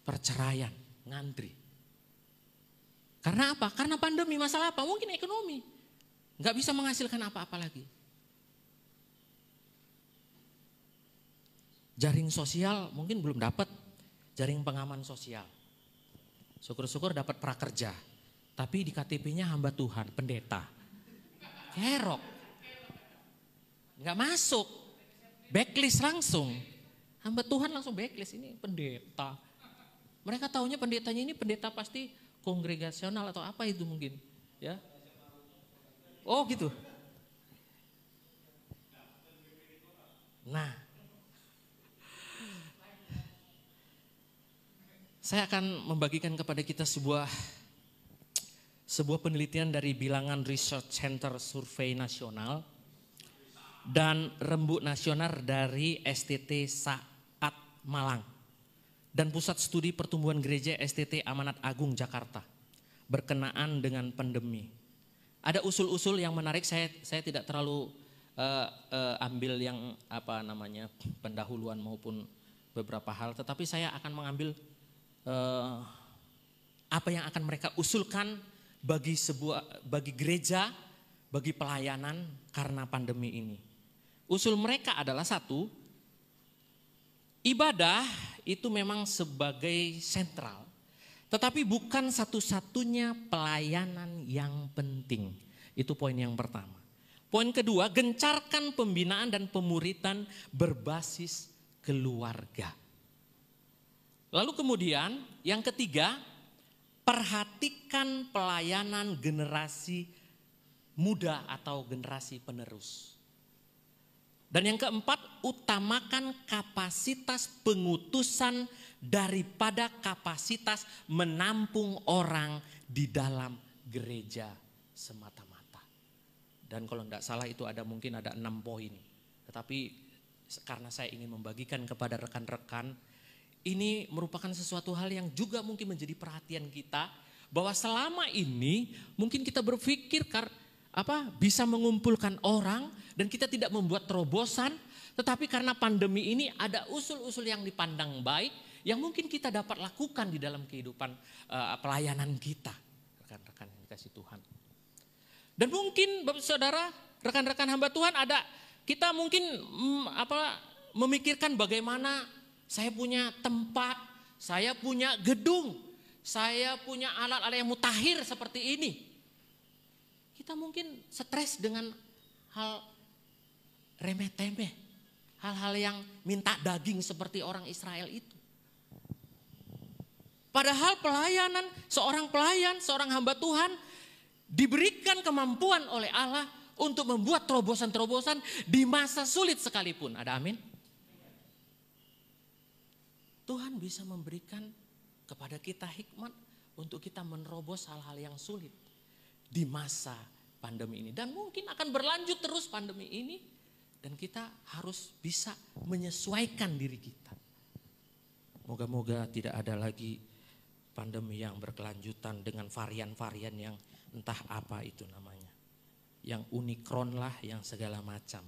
Perceraian, ngantri. Karena apa? Karena pandemi, masalah apa? Mungkin ekonomi. Nggak bisa menghasilkan apa-apa lagi. Jaring sosial mungkin belum dapat. Jaring pengaman sosial. Syukur-syukur dapat prakerja. Tapi di KTP-nya hamba Tuhan, pendeta. Kerok. Nggak masuk. Backlist langsung. Hamba Tuhan langsung backlist, ini pendeta. Mereka taunya pendetanya ini pendeta pasti kongregasional atau apa itu mungkin. Ya. Oh gitu. Nah. Saya akan membagikan kepada kita sebuah penelitian dari Bilangan Research Center Survei Nasional dan Rembuk Nasional dari STT Saat Malang dan Pusat Studi Pertumbuhan Gereja STT Amanat Agung Jakarta berkenaan dengan pandemi. Ada usul-usul yang menarik, saya tidak terlalu ambil yang pendahuluan maupun beberapa hal, tetapi saya akan mengambil apa yang akan mereka usulkan bagi gereja, bagi pelayanan karena pandemi ini. Usul mereka adalah satu, ibadah itu memang sebagai sentral, tetapi bukan satu-satunya pelayanan yang penting. Itu poin yang pertama. Poin kedua, gencarkan pembinaan dan pemuritan berbasis keluarga. Lalu kemudian yang ketiga, perhatikan pelayanan generasi muda atau generasi penerus. Dan yang keempat, utamakan kapasitas pengutusan daripada kapasitas menampung orang di dalam gereja semata-mata. Dan kalau tidak salah itu mungkin ada 6 poin. Tetapi karena saya ingin membagikan kepada rekan-rekan, ini merupakan sesuatu hal yang juga mungkin menjadi perhatian kita. Bahwa selama ini mungkin kita berpikir bisa mengumpulkan orang dan kita tidak membuat terobosan. Tetapi karena pandemi ini ada usul-usul yang dipandang baik yang mungkin kita dapat lakukan di dalam kehidupan pelayanan kita. Rekan-rekan yang dikasih Tuhan. Dan mungkin Bapak Saudara, rekan-rekan hamba Tuhan kita mungkin memikirkan bagaimana saya punya tempat, saya punya gedung, saya punya alat-alat yang mutakhir seperti ini. Kita mungkin stres dengan hal remeh-temeh, hal-hal yang minta daging seperti orang Israel itu. Padahal seorang pelayan, seorang hamba Tuhan diberikan kemampuan oleh Allah untuk membuat terobosan-terobosan di masa sulit sekalipun. Ada amin? Tuhan bisa memberikan kepada kita hikmat untuk kita menerobos hal-hal yang sulit di masa pandemi ini. Dan mungkin akan berlanjut terus pandemi ini. Dan kita harus bisa menyesuaikan diri kita. Moga-moga tidak ada lagi pandemi yang berkelanjutan dengan varian-varian yang entah apa itu namanya. Yang Omikron lah, yang segala macam.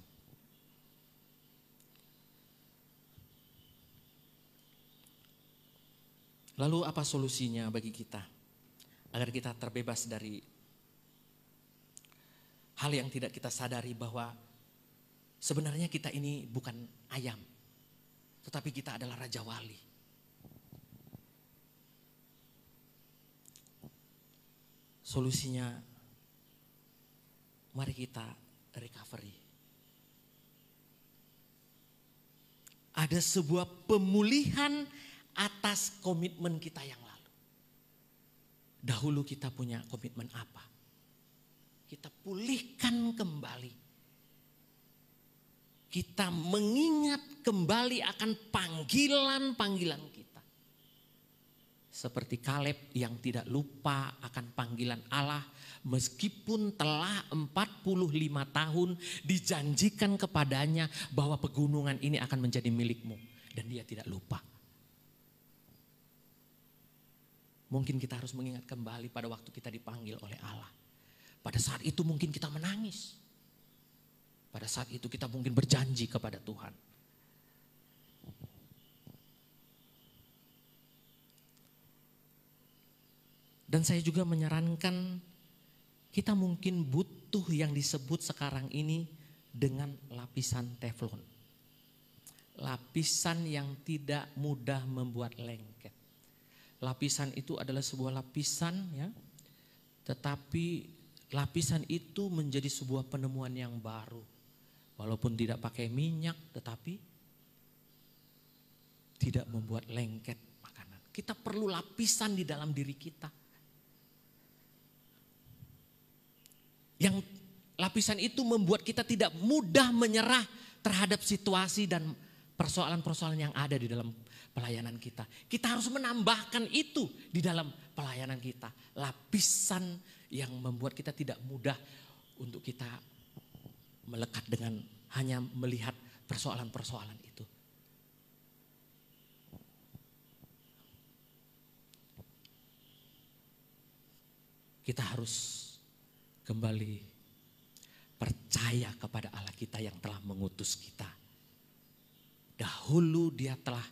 Lalu apa solusinya bagi kita? Agar kita terbebas dari hal yang tidak kita sadari bahwa sebenarnya kita ini bukan ayam. Tetapi kita adalah Raja Wali. Solusinya, mari kita recovery. Ada sebuah pemulihan atas komitmen kita yang lalu. Dahulu kita punya komitmen apa? Kita pulihkan kembali. Kita mengingat kembali akan panggilan-panggilan kita. Seperti Kaleb yang tidak lupa akan panggilan Allah meskipun telah 45 tahun dijanjikan kepadanya bahwa pegunungan ini akan menjadi milikmu. Dan dia tidak lupa. Mungkin kita harus mengingat kembali pada waktu kita dipanggil oleh Allah. Pada saat itu mungkin kita menangis. Pada saat itu kita mungkin berjanji kepada Tuhan. Dan saya juga menyarankan kita mungkin butuh yang disebut sekarang ini dengan lapisan teflon. Lapisan yang tidak mudah membuat lengket. Lapisan itu adalah sebuah lapisan ya. Tetapi lapisan itu menjadi sebuah penemuan yang baru. Walaupun tidak pakai minyak tetapi tidak membuat lengket makanan. Kita perlu lapisan di dalam diri kita. Yang lapisan itu membuat kita tidak mudah menyerah terhadap situasi dan persoalan-persoalan yang ada di dalam pelayanan kita. Kita harus menambahkan itu di dalam pelayanan kita. Lapisan yang membuat kita tidak mudah untuk kita melekat dengan hanya melihat persoalan-persoalan itu. Kita harus kembali percaya kepada Allah kita yang telah mengutus kita. Dahulu Dia telah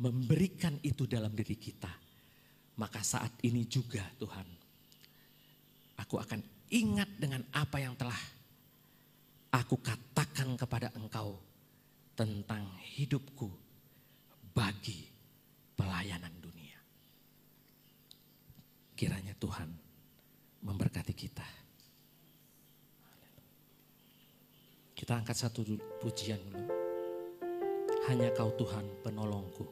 memberikan itu dalam diri kita. Maka saat ini juga Tuhan, aku akan ingat dengan apa yang telah aku katakan kepada engkau tentang hidupku bagi pelayanan dunia. Kiranya Tuhan memberkati kita. Kita angkat satu pujian dulu. Hanya Kau Tuhan penolongku.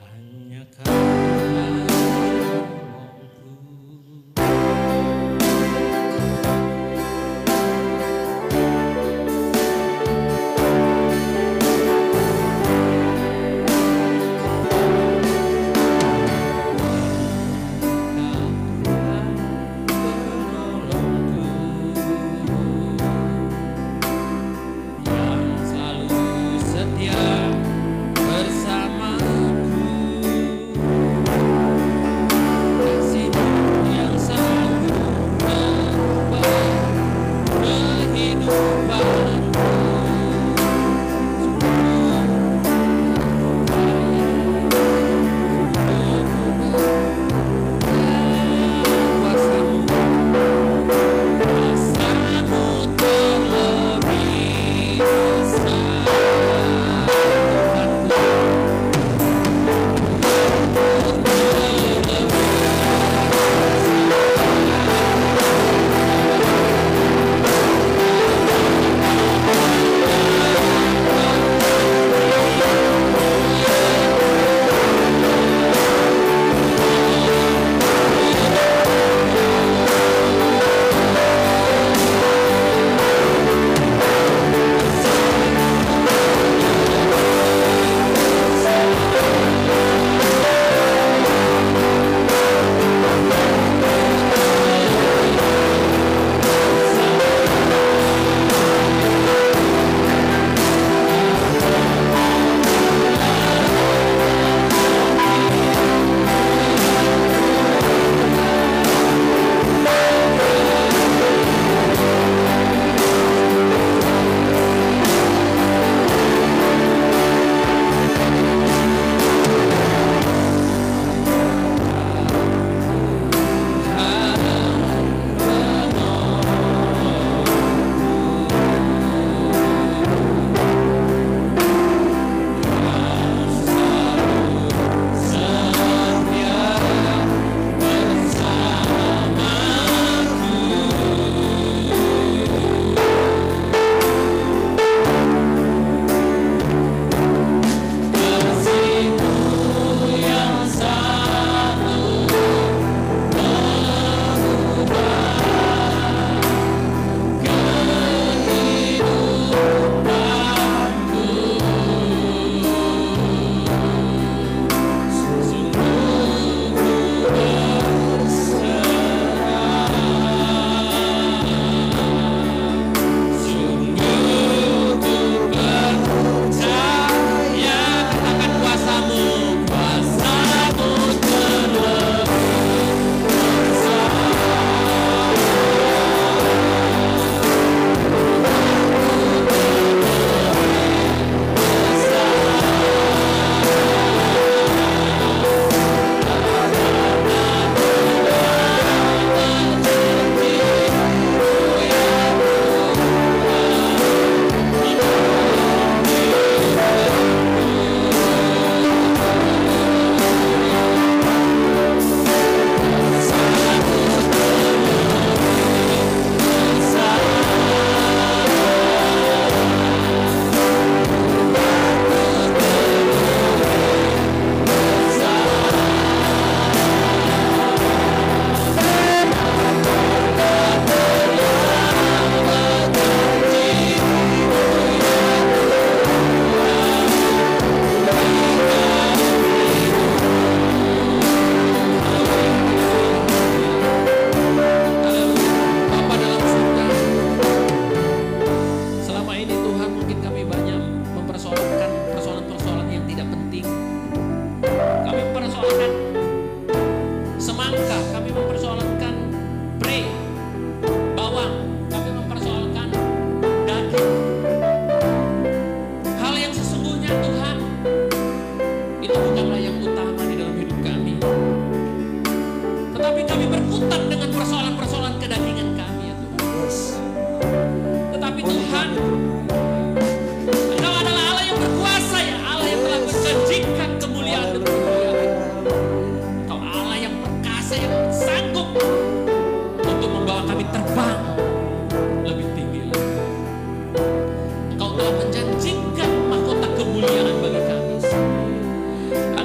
Hanya Kau penolongku.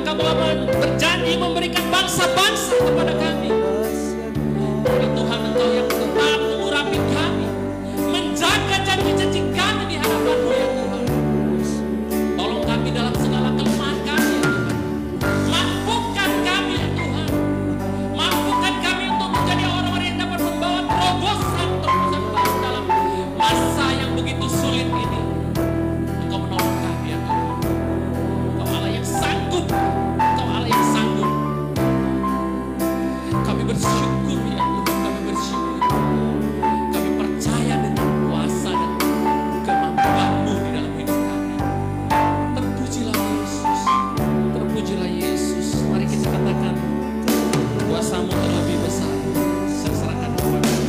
Engkau telah berjanji memberikan bangsa-bangsa kepada kami. Tapi Tuhan, Engkau yang tetap mengurapi kami, menjaga janji-janji kami di hadapan-Mu ya Tuhan. Tolong kami dalam segala kelemahan kami ya Tuhan. Mampukan kami ya Tuhan. Mampukan kami untuk menjadi orang-orang yang dapat membawa terobosan-terobosan baru dalam masa yang begitu sulit ini. Engkau menolong kami ya Tuhan. Engkau Allah yang sanggup. Engkau Allah yang sanggup. Kami bersyukur ya Tuhan. Kami bersyukur. Kami percaya dengan kuasa dan kemampuan-Mu di dalam hidup kami. Terpujilah Yesus. Terpujilah Yesus. Mari kita katakan, kuasa-Mu terlebih besar. Saya serahkan kepada-Mu.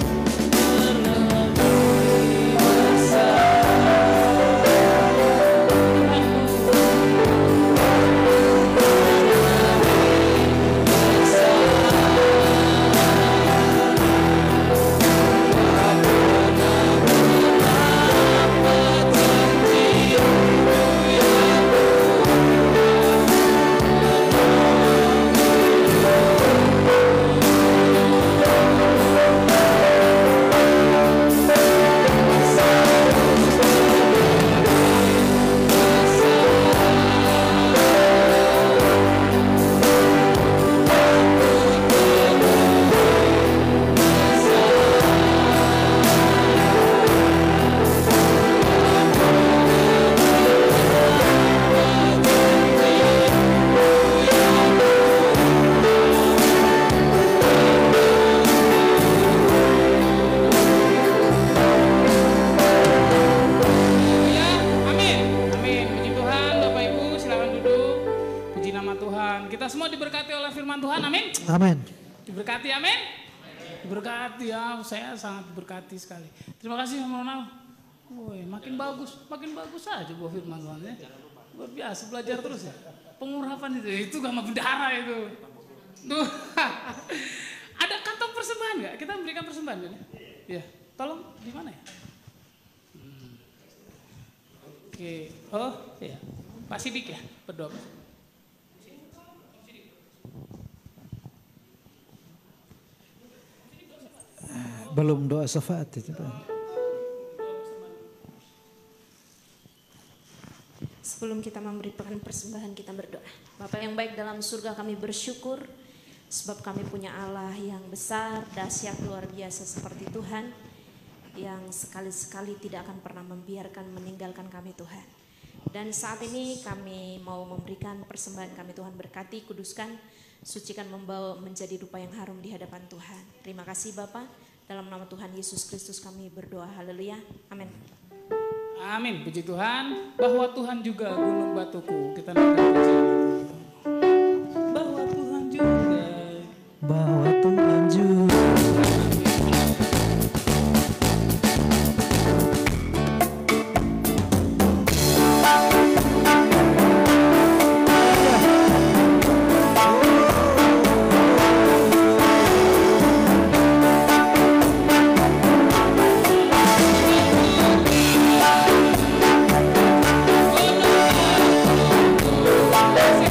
Kita semua diberkati oleh firman Tuhan, amin. Amin. Diberkati, amin. Diberkati ya, saya sangat diberkati sekali. Terima kasih Ronald. Woi, makin bagus aja buah firman Tuhan ya. Luar biasa, belajar terus ya. Pengurapan itu gak sama bendara itu. Tuh. Ada kantong persembahan nggak? Kita memberikan persembahan kan? Ya, tolong di mana ya? Oke, oh ya, Pak Sidik ya, berdoa. Belum doa syafaat itu. Sebelum kita memberikan persembahan, kita berdoa. Bapa yang baik dalam surga, kami bersyukur sebab kami punya Allah yang besar, dahsyat, luar biasa seperti Tuhan, yang sekali-sekali tidak akan pernah membiarkan meninggalkan kami Tuhan. Dan saat ini kami mau memberikan persembahan kami Tuhan, berkati, kuduskan, sucikan, membawa menjadi rupa yang harum di hadapan Tuhan. Terima kasih Bapa. Dalam nama Tuhan Yesus Kristus kami berdoa, haleluya, amin. Amin, puji Tuhan, bahwa Tuhan juga gunung batuku. Kita naikkan pujian. Bahwa Tuhan juga. Bahwa Tuhan juga. Yes.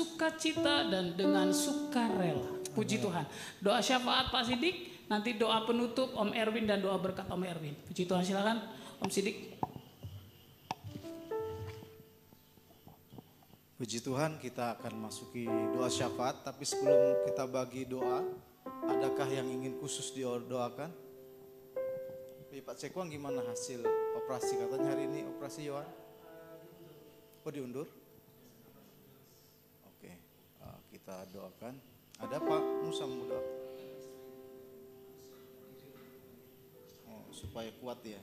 sukacita dan dengan sukarela. Puji Tuhan. Doa syafaat Pak Sidik, nanti doa penutup Om Erwin dan doa berkat Om Erwin. Puji Tuhan, silakan Om Sidik. Puji Tuhan, kita akan masuki doa syafaat, tapi sebelum kita bagi doa, adakah yang ingin khusus didoakan? Pak Cekwang, gimana hasil operasi? Katanya hari ini operasi Yohan? Oh, diundur? Oke, kita doakan. Ada Pak Musa muda? Oh, supaya kuat ya.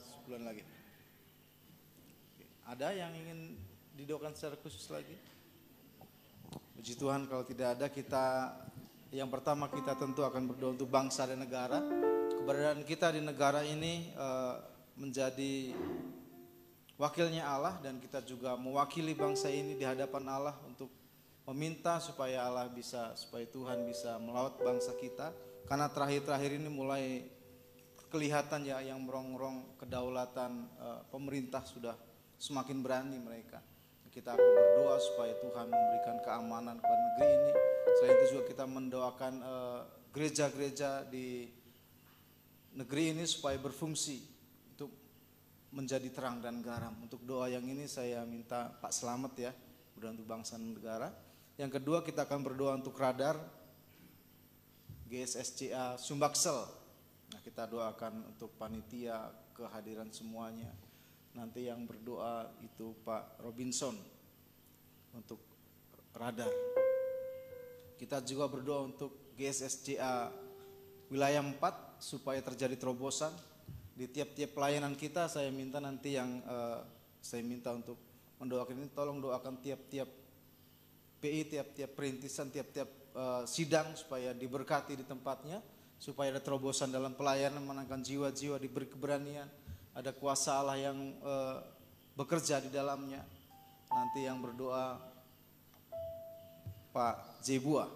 Sebulan lagi. Oke. Ada yang ingin didoakan secara khusus lagi? Puji Tuhan, kalau tidak ada, kita yang pertama kita tentu akan berdoa untuk bangsa dan negara. Keberadaan kita di negara ini menjadi wakilnya Allah, dan kita juga mewakili bangsa ini di hadapan Allah untuk meminta supaya supaya Tuhan bisa melawat bangsa kita. Karena terakhir-terakhir ini mulai kelihatan ya yang merongrong kedaulatan pemerintah sudah semakin berani mereka. Kita akan berdoa supaya Tuhan memberikan keamanan kepada negeri ini. Selain itu juga kita mendoakan gereja-gereja di negeri ini supaya berfungsi untuk menjadi terang dan garam. Untuk doa yang ini saya minta Pak Slamet ya, berdoa untuk bangsa dan negara. Yang kedua, kita akan berdoa untuk radar GSSCA Sumbaksel. Nah, kita doakan untuk panitia, kehadiran semuanya. Nanti yang berdoa itu Pak Robinson untuk radar. Kita juga berdoa untuk GSSCA wilayah 4 supaya terjadi terobosan di tiap-tiap pelayanan kita. Saya minta nanti yang saya minta untuk mendoakan ini, tolong doakan tiap-tiap PI, tiap-tiap perintisan, tiap-tiap sidang supaya diberkati di tempatnya, supaya ada terobosan dalam pelayanan, menangkan jiwa-jiwa, diberi keberanian, ada kuasa Allah yang bekerja di dalamnya. Nanti yang berdoa Pak Jebua.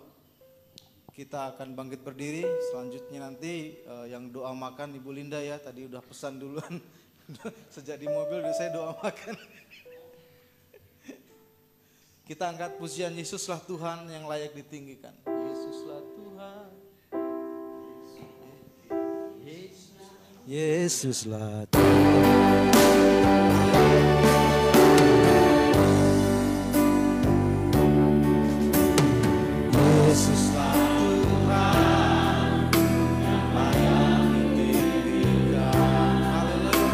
Kita akan bangkit berdiri. Selanjutnya nanti yang doa makan Ibu Linda ya, tadi udah pesan duluan. Sejak di mobil udah saya doa makan. Kita angkat pujian Yesuslah Tuhan yang layak ditinggikan. Yesuslah Tuhan. Yesuslah Tuhan. Yesuslah Tuhan yang layak ditinggikan. Haleluya.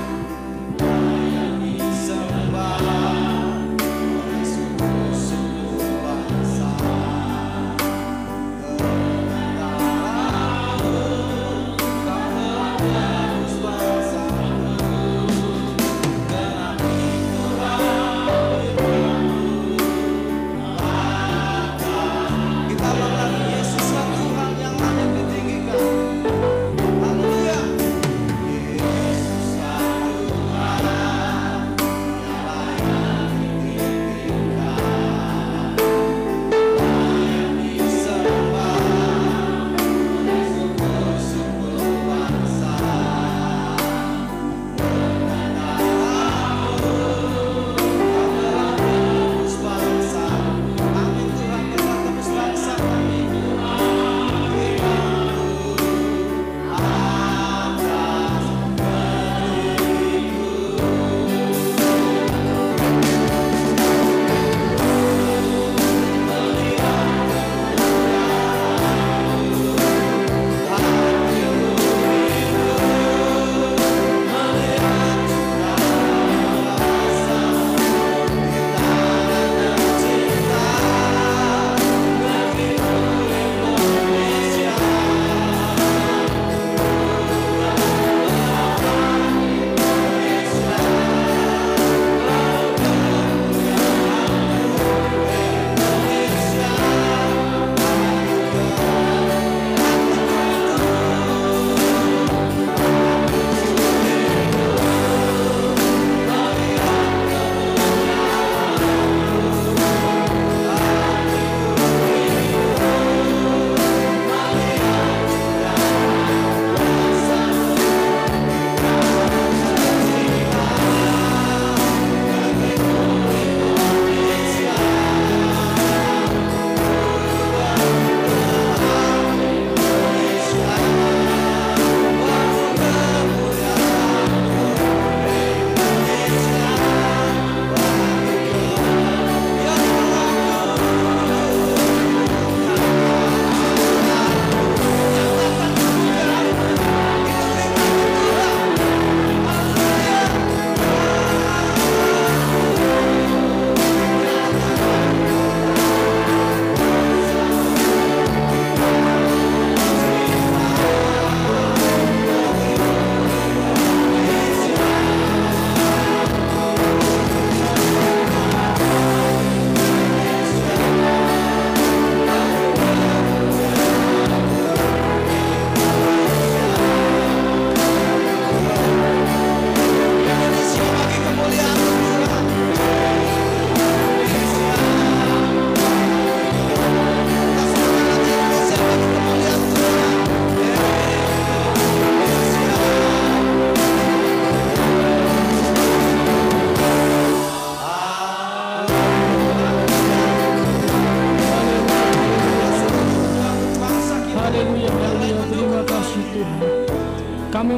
Layak disembah oleh suku-suku bangsa. Kebenaran-Mu kau harus bangsa-Mu.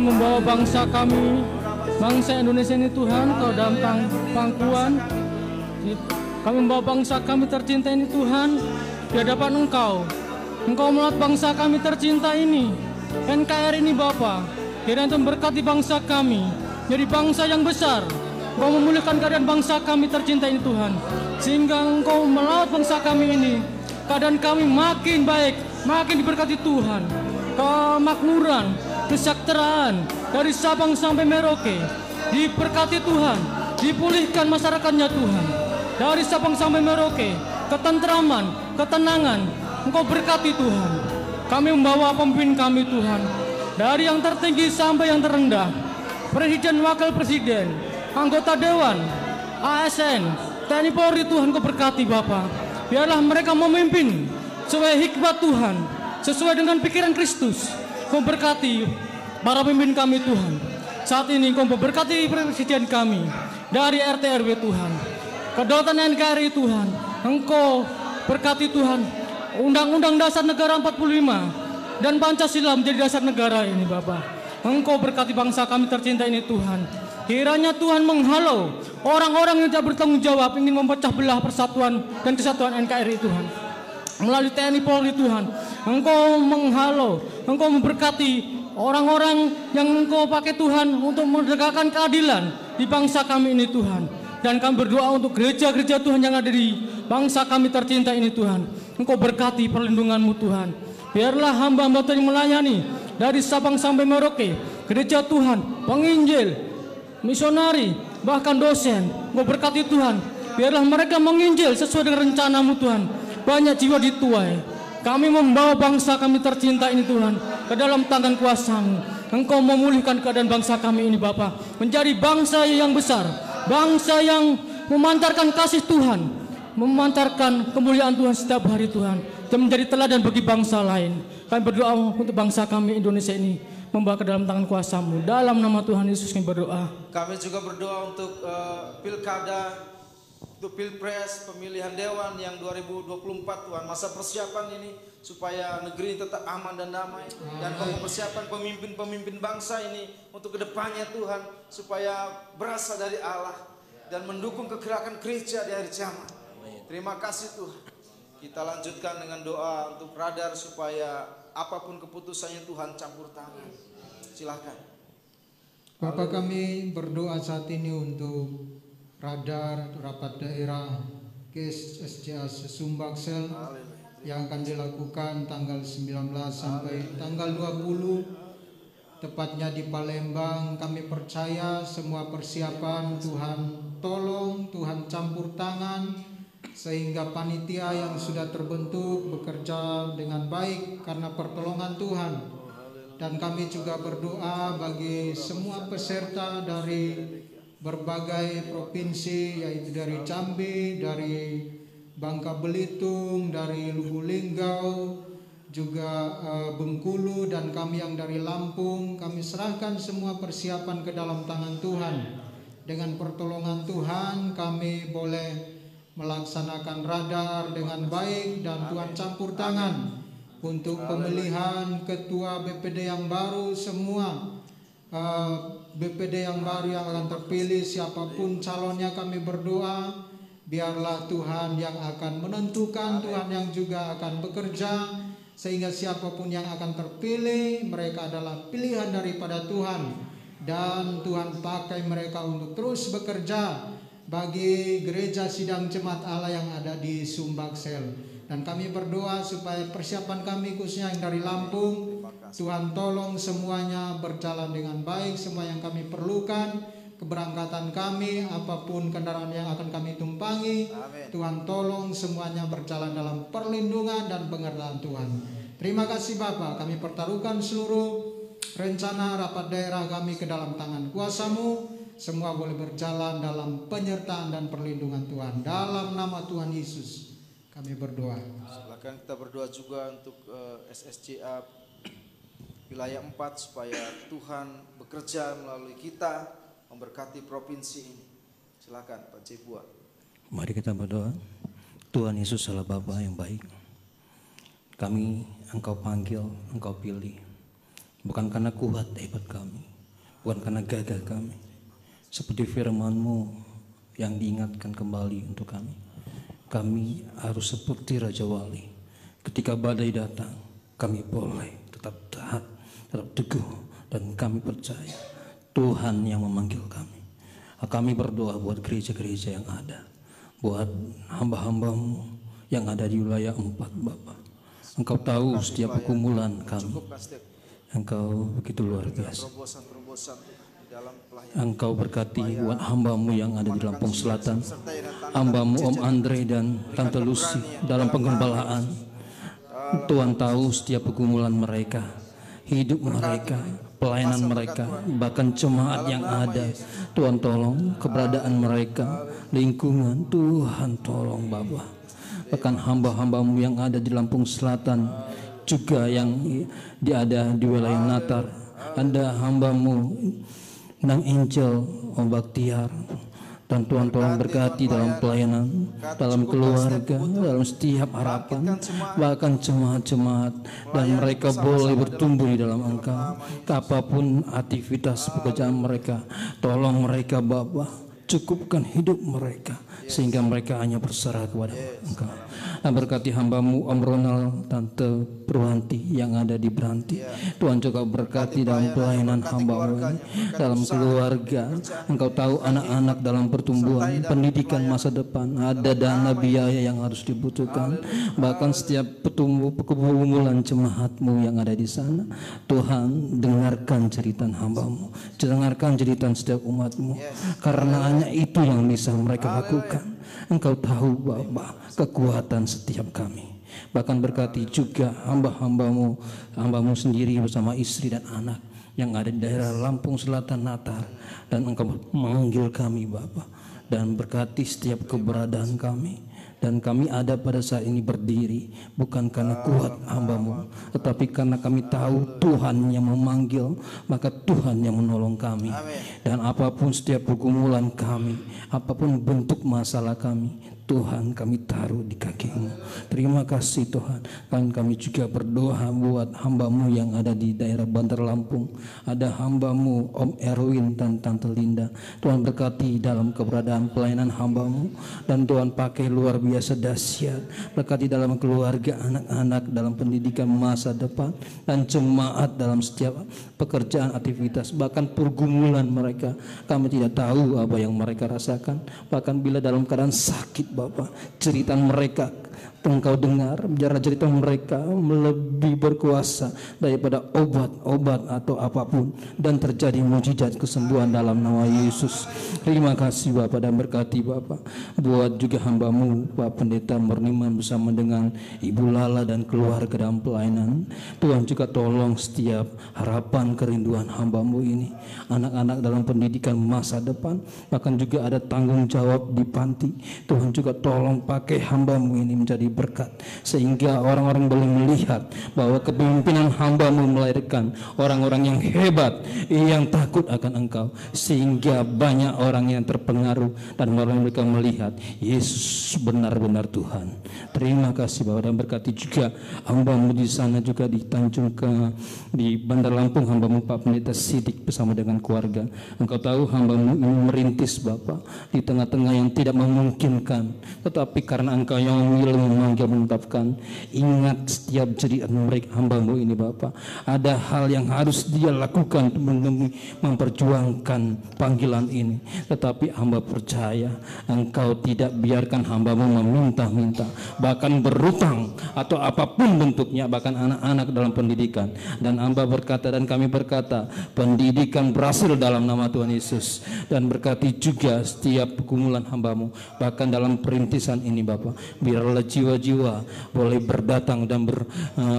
membawa bangsa kami, bangsa Indonesia ini Tuhan, ke dalam pangkuan. Kami membawa bangsa kami tercinta ini Tuhan di hadapan Engkau. Engkau melihat bangsa kami tercinta ini, NKRI ini Bapa. Kiranya Tuhan berkati bangsa kami jadi bangsa yang besar. Engkau memulihkan keadaan bangsa kami tercinta ini Tuhan, sehingga Engkau melawat bangsa kami ini, keadaan kami makin baik, makin diberkati Tuhan. Kemakmuran, kesejahteraan dari Sabang sampai Merauke diberkati Tuhan, dipulihkan masyarakatnya Tuhan. Dari Sabang sampai Merauke, ketentraman, ketenangan, Engkau berkati Tuhan. Kami membawa pemimpin kami Tuhan, dari yang tertinggi sampai yang terendah, Presiden, Wakil Presiden, anggota Dewan, ASN, TNI Polri Tuhan Kau berkati Bapa. Biarlah mereka memimpin sesuai hikmat Tuhan, sesuai dengan pikiran Kristus. Kau berkati para pemimpin kami Tuhan. Saat ini Kau berkati Presiden kami dari RT RW Tuhan, kedaulatan NKRI Tuhan. Engkau berkati Tuhan Undang-Undang Dasar Negara 45 dan Pancasila menjadi dasar negara ini Bapa. Engkau berkati bangsa kami tercinta ini Tuhan. Kiranya Tuhan menghalau orang-orang yang tidak bertanggung jawab ingin memecah belah persatuan dan kesatuan NKRI Tuhan. Melalui TNI Polri Tuhan, Engkau menghalau, Engkau memberkati orang-orang yang Engkau pakai Tuhan untuk menegakkan keadilan di bangsa kami ini Tuhan. Dan kami berdoa untuk gereja-gereja Tuhan yang ada di bangsa kami tercinta ini Tuhan. Engkau berkati perlindungan-Mu Tuhan. Biarlah hamba-hamba Tuhan yang melayani dari Sabang sampai Merauke, gereja Tuhan, penginjil, misionari, bahkan dosen. Engkau berkati Tuhan. Biarlah mereka menginjil sesuai dengan rencana-Mu Tuhan. Banyak jiwa dituai. Kami membawa bangsa kami tercinta ini Tuhan ke dalam tangan kuasa-Mu. Engkau memulihkan keadaan bangsa kami ini Bapa, menjadi bangsa yang besar, bangsa yang memantarkan kasih Tuhan, memantarkan kemuliaan Tuhan setiap hari Tuhan, dan menjadi teladan bagi bangsa lain. Kami berdoa untuk bangsa kami Indonesia ini, membawa ke dalam tangan kuasa-Mu. Dalam nama Tuhan Yesus kami berdoa. Kami juga berdoa untuk pilkada, untuk pilpres, pemilihan dewan yang 2024 Tuhan. Masa persiapan ini supaya negeri tetap aman dan damai. Dan persiapan pemimpin-pemimpin bangsa ini untuk kedepannya Tuhan, supaya berasal dari Allah dan mendukung kegerakan gereja di akhir zaman. Terima kasih Tuhan. Kita lanjutkan dengan doa untuk radar supaya apapun keputusannya Tuhan campur tangan. Silakan. Bapak, kami berdoa saat ini untuk radar rapat daerah KES SCA Sumbaksel yang akan dilakukan tanggal 19 sampai tanggal 20, tepatnya di Palembang. Kami percaya semua persiapan Tuhan tolong, Tuhan campur tangan, sehingga panitia yang sudah terbentuk bekerja dengan baik karena pertolongan Tuhan. Dan kami juga berdoa bagi semua peserta dari berbagai provinsi, yaitu dari Jambi, dari Bangka Belitung, dari Lubu Linggau, juga Bengkulu, dan kami yang dari Lampung. Kami serahkan semua persiapan ke dalam tangan Tuhan. Dengan pertolongan Tuhan kami boleh melaksanakan radar dengan baik, dan Tuhan campur tangan untuk pemilihan ketua BPD yang baru. Semua BPD yang baru yang akan terpilih, siapapun calonnya, kami berdoa biarlah Tuhan yang akan menentukan, Tuhan yang juga akan bekerja, sehingga siapapun yang akan terpilih, mereka adalah pilihan daripada Tuhan, dan Tuhan pakai mereka untuk terus bekerja bagi gereja sidang jemaat Allah yang ada di Sumbaksel. Dan kami berdoa supaya persiapan kami khususnya yang dari Lampung, Tuhan tolong semuanya berjalan dengan baik, semua yang kami perlukan, keberangkatan kami, apapun kendaraan yang akan kami tumpangi. Amin. Tuhan tolong semuanya berjalan dalam perlindungan dan pengertian Tuhan. Terima kasih Bapak, kami pertaruhkan seluruh rencana rapat daerah kami ke dalam tangan kuasa-Mu. Semua boleh berjalan dalam penyertaan dan perlindungan Tuhan. Dalam nama Tuhan Yesus kami berdoa. Silakan kita berdoa juga untuk SSCA wilayah 4 supaya Tuhan bekerja melalui kita memberkati provinsi ini. Silakan Pak Jebua. Mari kita berdoa. Tuhan Yesus adalah Bapa yang baik. Kami Engkau panggil, Engkau pilih, bukan karena kuat hebat kami, bukan karena gagah kami. Seperti firman-Mu yang diingatkan kembali untuk kami. Kami harus seperti Raja Wali. Ketika badai datang, kami boleh tetap taat, tetap teguh, dan kami percaya Tuhan yang memanggil kami. Kami berdoa buat gereja-gereja yang ada, buat hamba-hamba-Mu yang ada di wilayah 4, Bapa. Engkau tahu setiap pergumulan kami. Engkau begitu luar biasa. Engkau berkati buat hamba-Mu yang ada di Lampung Selatan, hamba-Mu Om Andre dan Tante Lucy dalam penggembalaan. Tuhan tahu setiap pergumulan mereka, hidup mereka, pelayanan mereka, bahkan jemaat yang ada. Tuhan tolong keberadaan mereka, lingkungan. Tuhan tolong Bapa. Bahkan hamba-hamba-Mu yang ada di Lampung Selatan, juga yang ada di wilayah Natar, ada hamba-Mu Nang Angel, Om Baktiar, dan Tuhan tolong berkati dalam pelayanan, dalam keluarga, dalam setiap harapan, bahkan jemaat-jemaat, dan mereka boleh bertumbuh di dalam Engkau. Apapun aktivitas pekerjaan mereka, tolong mereka Bapa, cukupkan hidup mereka sehingga mereka hanya berserah kepada Engkau. Dan berkati hamba-Mu Om Ronald, Tante Purwanti yang ada di Beranti. Tuhan juga berkati dalam pelayanan hamba-Mu ini, dalam keluarga. Engkau tahu anak-anak dalam pertumbuhan, pendidikan masa depan, ada dana biaya yang harus dibutuhkan. Bahkan setiap pergumulan jemaat-Mu yang ada di sana, Tuhan dengarkan cerita hamba-Mu, dengarkan cerita setiap umat-Mu, karena hanya itu yang bisa mereka lakukan. Engkau tahu Bapa kekuatan setiap kami. Bahkan berkati juga hamba-hamba-Mu sendiri bersama istri dan anak yang ada di daerah Lampung Selatan Natar. Dan Engkau memanggil kami Bapa, dan berkati setiap keberadaan kami. Dan kami ada pada saat ini berdiri bukan karena kuat hamba-Mu, tetapi karena kami tahu Tuhan yang memanggil, maka Tuhan yang menolong kami. Dan apapun setiap pergumulan kami, apapun bentuk masalah kami, Tuhan kami taruh di kaki-Mu. Terima kasih Tuhan. Dan kami juga berdoa buat hamba-Mu yang ada di daerah Bandar Lampung. Ada hamba-Mu Om Erwin dan Tante Linda. Tuhan berkati dalam keberadaan pelayanan hamba-Mu, dan Tuhan pakai luar biasa dahsyat. Berkati dalam keluarga, anak-anak dalam pendidikan masa depan, dan jemaat dalam setiap pekerjaan, aktivitas, bahkan pergumulan mereka. Kami tidak tahu apa yang mereka rasakan. Bahkan bila dalam keadaan sakit Bapak, cerita mereka Engkau dengar, biarlah cerita mereka lebih berkuasa daripada obat-obat atau apapun, dan terjadi mujizat kesembuhan dalam nama Yesus. Terima kasih Bapak, dan berkati Bapak buat juga hamba-Mu Pak Pendeta Murniman bersama dengan Ibu Lala dan keluarga dalam pelayanan. Tuhan juga tolong setiap harapan kerinduan hamba-Mu ini, anak-anak dalam pendidikan masa depan, bahkan juga ada tanggung jawab di panti. Tuhan juga tolong pakai hamba-Mu ini menjadi berkat, sehingga orang-orang boleh melihat bahwa kepemimpinan hamba-Mu melahirkan orang-orang yang hebat, yang takut akan Engkau, sehingga banyak orang yang terpengaruh dan mereka melihat Yesus benar-benar Tuhan. Terima kasih Bapak, dan berkati juga hamba-Mu di sana juga di Tanjung di Bandar Lampung, hamba-Mu Pak Pendeta Sidik bersama dengan keluarga. Engkau tahu hamba-Mu ini merintis Bapak di tengah-tengah yang tidak memungkinkan, tetapi karena Engkau yang memilih, memanggil, menetapkan, ingat setiap jeritan mereka hamba-Mu ini Bapak, ada hal yang harus dia lakukan untuk memperjuangkan panggilan ini. Tetapi hamba percaya Engkau tidak biarkan hamba-Mu meminta-minta, bahkan berutang atau apapun bentuknya, bahkan anak-anak dalam pendidikan. Dan hamba berkata, dan kami berkata, pendidikan berhasil dalam nama Tuhan Yesus. Dan berkati juga setiap pergumulan hamba-Mu, bahkan dalam perintisan ini Bapak, biarlah jiwa-jiwa boleh berdatang dan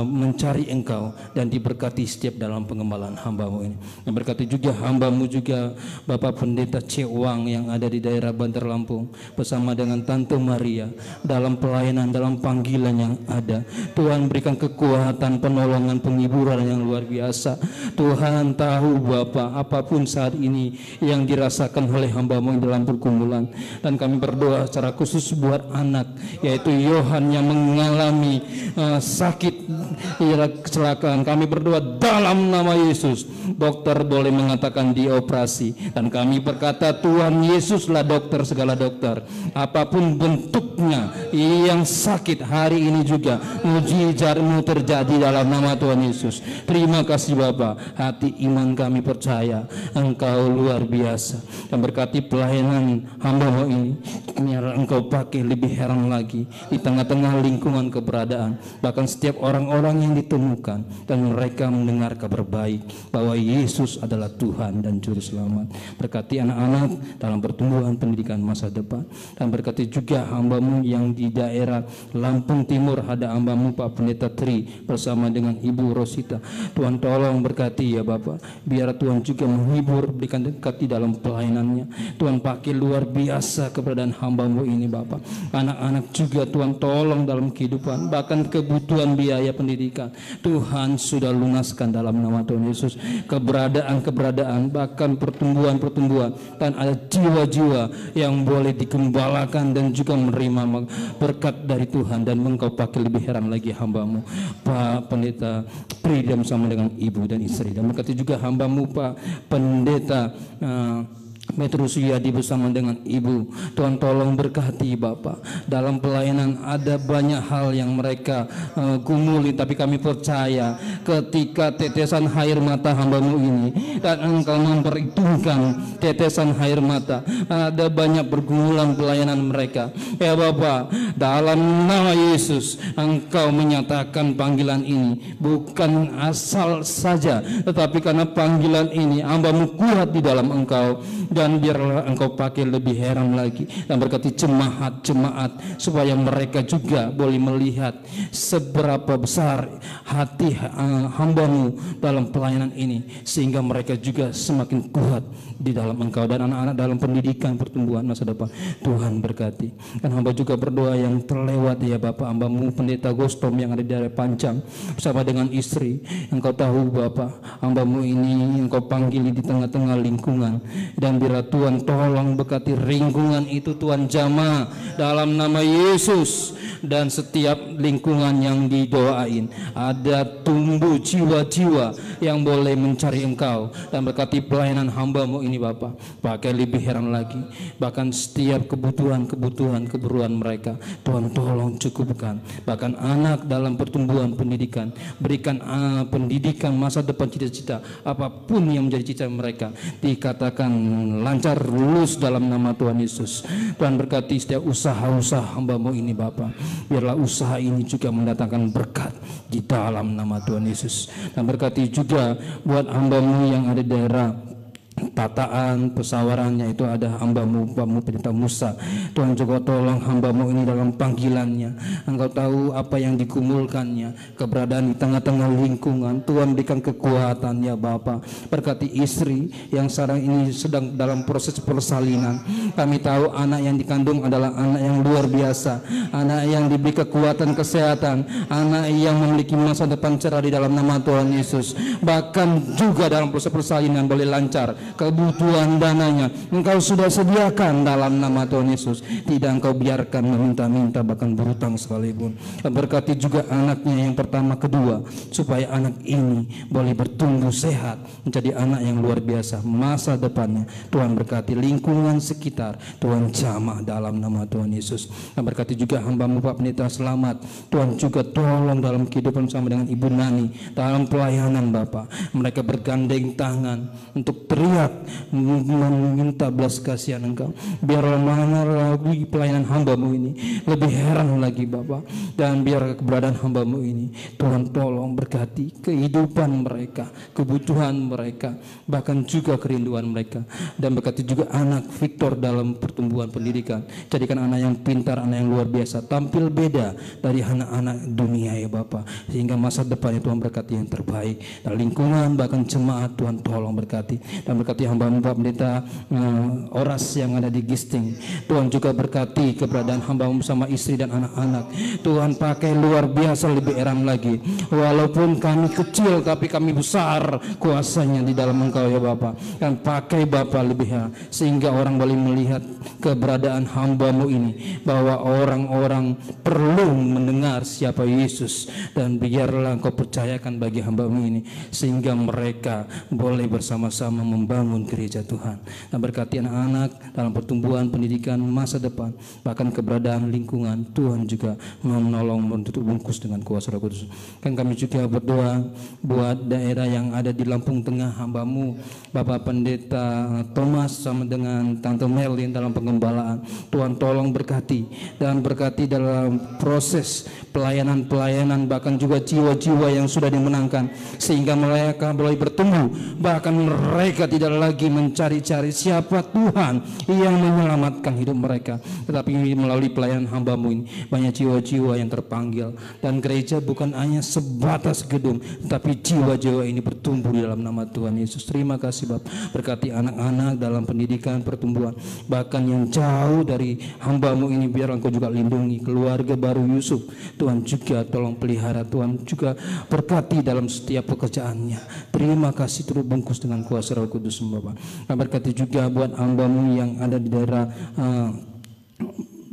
mencari Engkau, dan diberkati setiap dalam pengembalaan hamba-Mu ini. Dan berkati juga hamba-Mu juga Bapak Pendeta Cewang yang ada di daerah Bandar Lampung bersama dengan Tante Maria dalam pelayanan, dalam panggilan yang ada. Tuhan berikan kekuatan, penolongan, penghiburan yang luar biasa. Tuhan tahu Bapak apapun saat ini yang dirasakan oleh hamba-Mu dalam pergumulan, dan kami berdoa secara khusus buat anak, yaitu Yohan yang mengalami sakit kecelakaan. Kami berdoa dalam nama Yesus, dokter boleh mengatakan dioperasi, dan kami berkata Tuhan Yesuslah dokter segala dokter. Apapun bentuknya yang sakit hari ini juga mujizat-Mu terjadi dalam nama Tuhan Yesus. Terima kasih Bapa, hati iman kami percaya Engkau luar biasa, dan berkati pelayanan hamba-Mu ini, biar Engkau pakai lebih heran lagi di tengah-tengah lingkungan keberadaan, bahkan setiap orang-orang yang ditemukan dan mereka mendengar kabar baik bahwa Yesus adalah Tuhan dan Juru Selamat. Berkati anak-anak dalam pertumbuhan pendidikan masa depan, dan berkati juga hamba-Mu yang di daerah Lampung Timur, ada hamba-Mu Pak Pendeta Tri bersama dengan Ibu Rosita. Tuhan tolong berkati ya Bapak, biar Tuhan juga menghibur, berikan dekati dalam pelayanannya. Tuhan pakai luar biasa keberadaan hamba-Mu ini Bapak. Anak-anak juga Tuhan tolong dalam kehidupan, bahkan kebutuhan biaya pendidikan Tuhan sudah lunaskan dalam nama Tuhan Yesus. Keberadaan, bahkan pertumbuhan, dan ada jiwa-jiwa yang boleh dikembalakan dan juga menerima berkat dari Tuhan, dan Engkau pakai lebih heran lagi hamba-Mu Pak Pendeta Pri bersama dengan ibu dan istri, dan berkati juga hamba-Mu Pak Pendeta Petrus Yadi bersama dengan ibu. Tuhan tolong berkati Bapak, dalam pelayanan ada banyak hal yang mereka gumuli, tapi kami percaya ketika tetesan air mata hamba-Mu ini, dan Engkau memperhitungkan tetesan air mata, ada banyak pergumulan pelayanan mereka ya Bapak. Dalam nama Yesus Engkau menyatakan panggilan ini bukan asal saja, tetapi karena panggilan ini hamba-Mu kuat di dalam Engkau, dan biarlah Engkau pakai lebih heran lagi, dan berkati jemaat supaya mereka juga boleh melihat seberapa besar hati hamba-Mu dalam pelayanan ini, sehingga mereka juga semakin kuat di dalam Engkau, dan anak-anak dalam pendidikan pertumbuhan masa depan. Tuhan berkati. Dan hamba juga berdoa yang terlewat ya Bapak, hamba-Mu Pendeta Gostom yang ada di daerah Pancang bersama dengan istri. Engkau tahu Bapak, hamba-Mu ini Engkau panggil di tengah-tengah lingkungan, dan biar Tuhan tolong berkati lingkungan itu Tuhan jamah dalam nama Yesus, dan setiap lingkungan yang didoain ada tumbuh jiwa-jiwa yang boleh mencari Engkau, dan berkati pelayanan hamba-Mu ini Bapak, pakai lebih heran lagi, bahkan setiap kebutuhan mereka Tuhan tolong cukupkan, bahkan anak dalam pertumbuhan pendidikan, berikan pendidikan masa depan, cita-cita apapun yang menjadi cita mereka dikatakan lancar, lulus dalam nama Tuhan Yesus. Tuhan berkati setiap usaha-usaha hamba-Mu ini Bapak, biarlah usaha ini juga mendatangkan berkat di dalam nama Tuhan Yesus. Dan berkati juga buat hamba-Mu yang ada di daerah Tataan, pesawarannya itu ada hamba-Mu Pendeta Musa. Tuhan juga tolong hamba-Mu ini dalam panggilannya. Engkau tahu apa yang dikumulkannya, keberadaan di tengah-tengah lingkungan. Tuhan berikan kekuatan ya Bapa. Berkati istri yang sekarang ini sedang dalam proses persalinan. Kami tahu anak yang dikandung adalah anak yang luar biasa, anak yang diberi kekuatan kesehatan, anak yang memiliki masa depan cerah di dalam nama Tuhan Yesus. Bahkan juga dalam proses persalinan boleh lancar, kebutuhan dananya Engkau sudah sediakan dalam nama Tuhan Yesus. Tidak Engkau biarkan meminta-minta bahkan berhutang sekalipun. Berkati juga anaknya yang pertama kedua, supaya anak ini boleh bertumbuh sehat menjadi anak yang luar biasa masa depannya. Tuhan berkati lingkungan sekitar, Tuhan jamah dalam nama Tuhan Yesus. Dan berkati juga hamba-Mu Pak Pendeta Selamat. Tuhan juga tolong dalam kehidupan sama dengan Ibu Nani dalam pelayanan Bapak. Mereka bergandeng tangan untuk teriak meminta belas kasihan Engkau. Biarlah mana lagi pelayanan hamba-Mu ini lebih heran lagi Bapak, dan biar keberadaan hamba-Mu ini Tuhan tolong berkati kehidupan mereka, kebutuhan mereka, bahkan juga kerinduan mereka. Dan berkati juga anak Victor dalam pertumbuhan pendidikan. Jadikan anak yang pintar, anak yang luar biasa, tampil beda dari anak-anak dunia ya Bapak, sehingga masa depannya Tuhan berkati yang terbaik. Dan lingkungan bahkan jemaat Tuhan tolong berkati. Dan berkati hamba-Mu Pak Pendeta Oras yang ada di Gisting. Tuhan juga berkati keberadaan hamba-Mu bersama istri dan anak-anak. Tuhan pakai luar biasa lebih eram lagi. Walaupun kami kecil tapi kami besar kuasanya di dalam Engkau ya Bapa. Dan pakai Bapa lebih ya, sehingga orang boleh melihat keberadaan hamba-Mu ini, bahwa orang-orang perlu mendengar siapa Yesus, dan biarlah Engkau percayakan bagi hamba-Mu ini sehingga mereka boleh bersama-sama membangun gereja Tuhan. Dan berkati anak-anak dalam pertumbuhan pendidikan masa depan, bahkan keberadaan lingkungan. Tuhan juga menolong menutup bungkus dengan kuasa Roh Kudus. Kan kami juga berdoa buat daerah yang ada di Lampung Tengah, hamba-Mu Bapak Pendeta Thomas sama dengan Tante Merlin dalam penggembalaan. Tuhan tolong berkati dan berkati dalam proses pelayanan-pelayanan, bahkan juga jiwa-jiwa yang sudah dimenangkan, sehingga mereka boleh bertumbuh. Bahkan mereka tidak lagi mencari-cari siapa Tuhan yang menyelamatkan hidup mereka, tetapi melalui pelayanan hamba-Mu ini banyak jiwa-jiwa yang terpanggil, dan gereja bukan hanya sebatas gedung, tetapi jiwa-jiwa ini bertumbuh di dalam nama Tuhan Yesus. Terima kasih Bapak, berkati anak-anak dalam pendidikan, pertumbuhan, bahkan yang jauh dari hamba-Mu ini biar Engkau juga lindungi keluarga baru Yusuf. Tuhan juga tolong pelihara, Tuhan juga berkati dalam setiap pekerjaannya. Terima kasih, turut bungkus dengan kuasa Roh Kudus Bapak. Berkati juga buat hamba-Mu yang ada di daerah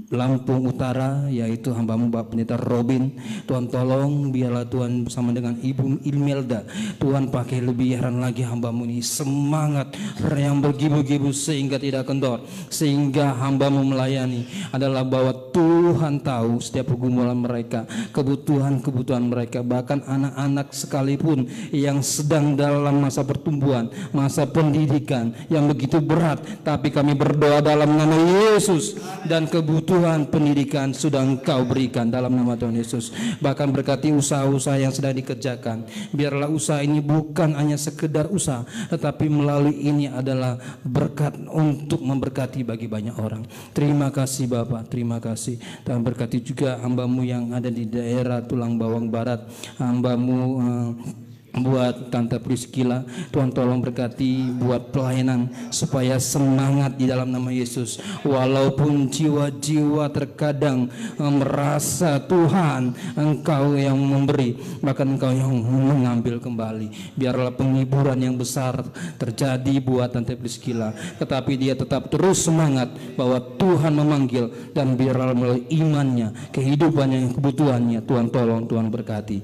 Lampung Utara, yaitu hamba-Mu Bapak Pendeta Robin. Tuhan tolong biarlah Tuhan bersama dengan Ibu Imelda, Tuhan pakai lebih heran lagi hamba-Mu ini, semangat yang bergibu-gibu sehingga tidak kendor, sehingga hamba-Mu melayani adalah bahwa Tuhan tahu setiap pergumulan mereka, kebutuhan-kebutuhan mereka, bahkan anak-anak sekalipun yang sedang dalam masa pertumbuhan, masa pendidikan yang begitu berat, tapi kami berdoa dalam nama Yesus, dan kebutuhan pendidikan sudah Engkau berikan dalam nama Tuhan Yesus. Bahkan berkati usaha-usaha yang sedang dikerjakan, biarlah usaha ini bukan hanya sekedar usaha, tetapi melalui ini adalah berkat untuk memberkati bagi banyak orang. Terima kasih Bapak, terima kasih. Dan berkati juga hamba-Mu yang ada di daerah Tulang Bawang Barat, hamba-Mu buat Tante Priscilla, Tuhan tolong berkati buat pelayanan supaya semangat di dalam nama Yesus. Walaupun jiwa-jiwa terkadang merasa Tuhan Engkau yang memberi, bahkan Engkau yang mengambil kembali, biarlah penghiburan yang besar terjadi buat Tante Priscilla, tetapi dia tetap terus semangat bahwa Tuhan memanggil, dan biarlah melalui imannya, kehidupannya, kebutuhannya, Tuhan tolong, Tuhan berkati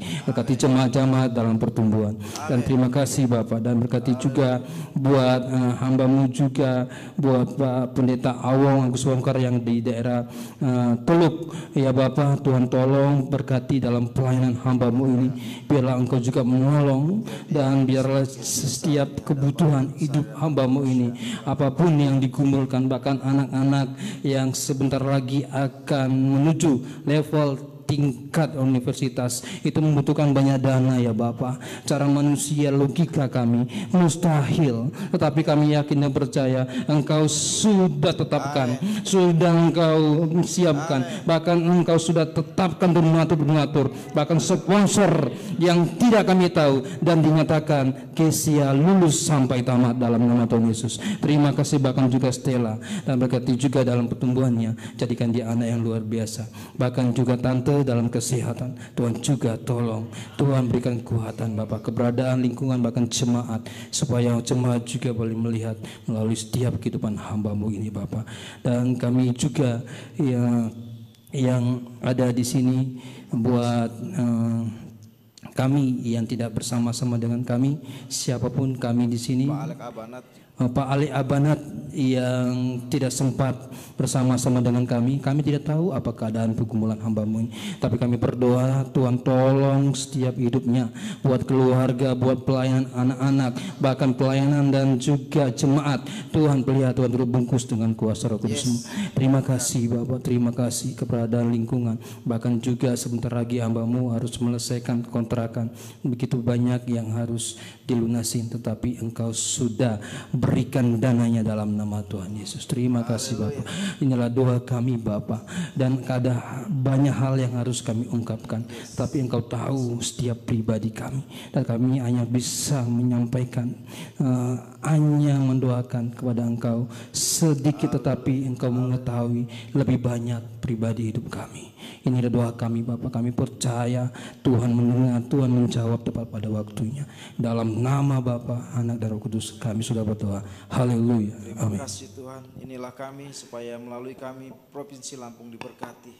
jemaat-jemaat dalam pertumbuhan. Dan terima kasih Bapak, dan berkati juga buat hamba-Mu juga buat Pak Pendeta Awong Agus Wongkar yang di daerah Teluk ya Bapak. Tuhan tolong berkati dalam pelayanan hamba-Mu ini, biarlah Engkau juga menolong, dan biarlah setiap kebutuhan hidup hamba-Mu ini, apapun yang dikumpulkan, bahkan anak-anak yang sebentar lagi akan menuju level tingkat universitas, itu membutuhkan banyak dana ya Bapak. Cara manusia, logika kami mustahil, tetapi kami yakin dan percaya Engkau sudah tetapkan, sudah Engkau siapkan, bahkan Engkau sudah tetapkan donatur-donatur, bahkan sponsor yang tidak kami tahu, dan dinyatakan Kesia lulus sampai tamat dalam nama Tuhan Yesus. Terima kasih, bahkan juga Stella, dan berkati juga dalam pertumbuhannya, jadikan dia anak yang luar biasa. Bahkan juga Tante dalam kesehatan, Tuhan juga tolong, Tuhan berikan kekuatan Bapak, keberadaan lingkungan, bahkan jemaat, supaya jemaat juga boleh melihat melalui setiap kehidupan hamba-Mu ini Bapak. Dan kami juga yang ada di sini buat kami yang tidak bersama-sama dengan kami, siapapun kami di sini, Pak Ali Abanat yang tidak sempat bersama-sama dengan kami tidak tahu apa keadaan pergumulan hamba-Mu ini, tapi kami berdoa Tuhan tolong setiap hidupnya, buat keluarga, buat pelayanan anak-anak, bahkan pelayanan dan juga jemaat. Tuhan pelihara, Tuhan terbungkus dengan kuasa Roh Kudus. Terima kasih Bapak, terima kasih keberadaan lingkungan, bahkan juga sebentar lagi hamba-Mu harus menyelesaikan kontrakan, begitu banyak yang harus dilunasin, tetapi Engkau sudah berikan dananya dalam nama Tuhan Yesus. Terima kasih Bapak. Inilah doa kami Bapak. Dan ada banyak hal yang harus kami ungkapkan, tapi Engkau tahu setiap pribadi kami, dan kami hanya bisa menyampaikan, hanya mendoakan kepada Engkau sedikit, tetapi Engkau mengetahui lebih banyak pribadi hidup kami. Ini adalah doa kami Bapak. Kami percaya Tuhan mendengar, Tuhan menjawab tepat pada waktunya. Dalam nama Bapa, Anak dan Roh Kudus kami sudah berdoa. Haleluya. Amin. Terima kasih Tuhan. Inilah kami supaya melalui kami Provinsi Lampung diberkati.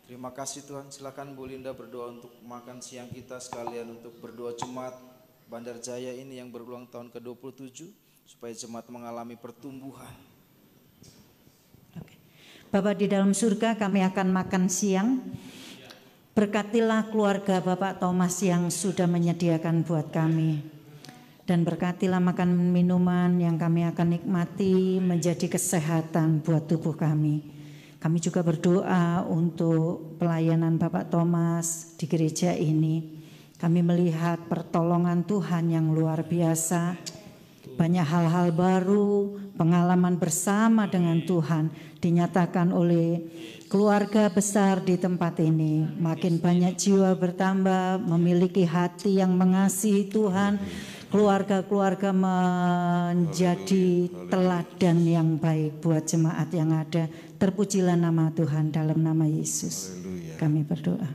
Terima kasih Tuhan. Silakan Bu Linda berdoa untuk makan siang kita, sekalian untuk berdoa jemaat Bandar Jaya ini yang berulang tahun ke-27 supaya jemaat mengalami pertumbuhan. Bapa di dalam surga, kami akan makan siang. Berkatilah keluarga Bapak Thomas yang sudah menyediakan buat kami. Dan berkatilah makan minuman yang kami akan nikmati menjadi kesehatan buat tubuh kami. Kami juga berdoa untuk pelayanan Bapak Thomas di gereja ini. Kami melihat pertolongan Tuhan yang luar biasa. Banyak hal-hal baru, pengalaman bersama dengan Tuhan dinyatakan oleh keluarga besar di tempat ini. Makin banyak jiwa bertambah, memiliki hati yang mengasihi Tuhan. Keluarga-keluarga menjadi teladan yang baik buat jemaat yang ada. Terpujilah nama Tuhan dalam nama Yesus. Haleluya. Kami berdoa.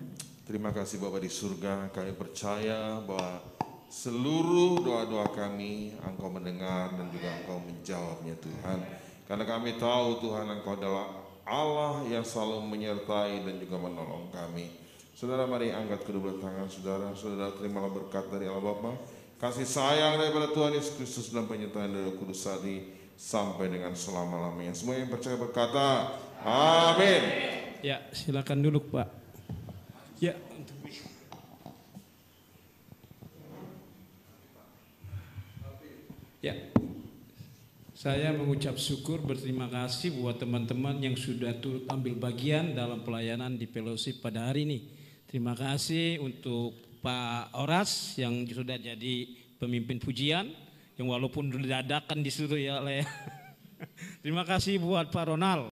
Terima kasih Bapak di surga. Kami percaya bahwa seluruh doa-doa kami Engkau mendengar dan juga Engkau menjawabnya Tuhan. Karena kami tahu Tuhan Engkau adalah Allah yang selalu menyertai dan juga menolong kami. Saudara, mari angkat kedua belah tangan saudara. Saudara, terimalah berkat dari Allah Bapa, kasih sayang daripada Tuhan Yesus Kristus dan penyertaan dari Roh Kudus tadi sampai dengan selama-lamanya. Semua yang percaya berkata amin. Ya, silakan duduk Pak. Ya, ya, saya mengucap syukur, berterima kasih buat teman-teman yang sudah turut ambil bagian dalam pelayanan di fellowship pada hari ini. Terima kasih untuk Pak Oras yang sudah jadi pemimpin pujian, yang walaupun dadakan disuruh ya oleh. Terima kasih buat Pak Ronald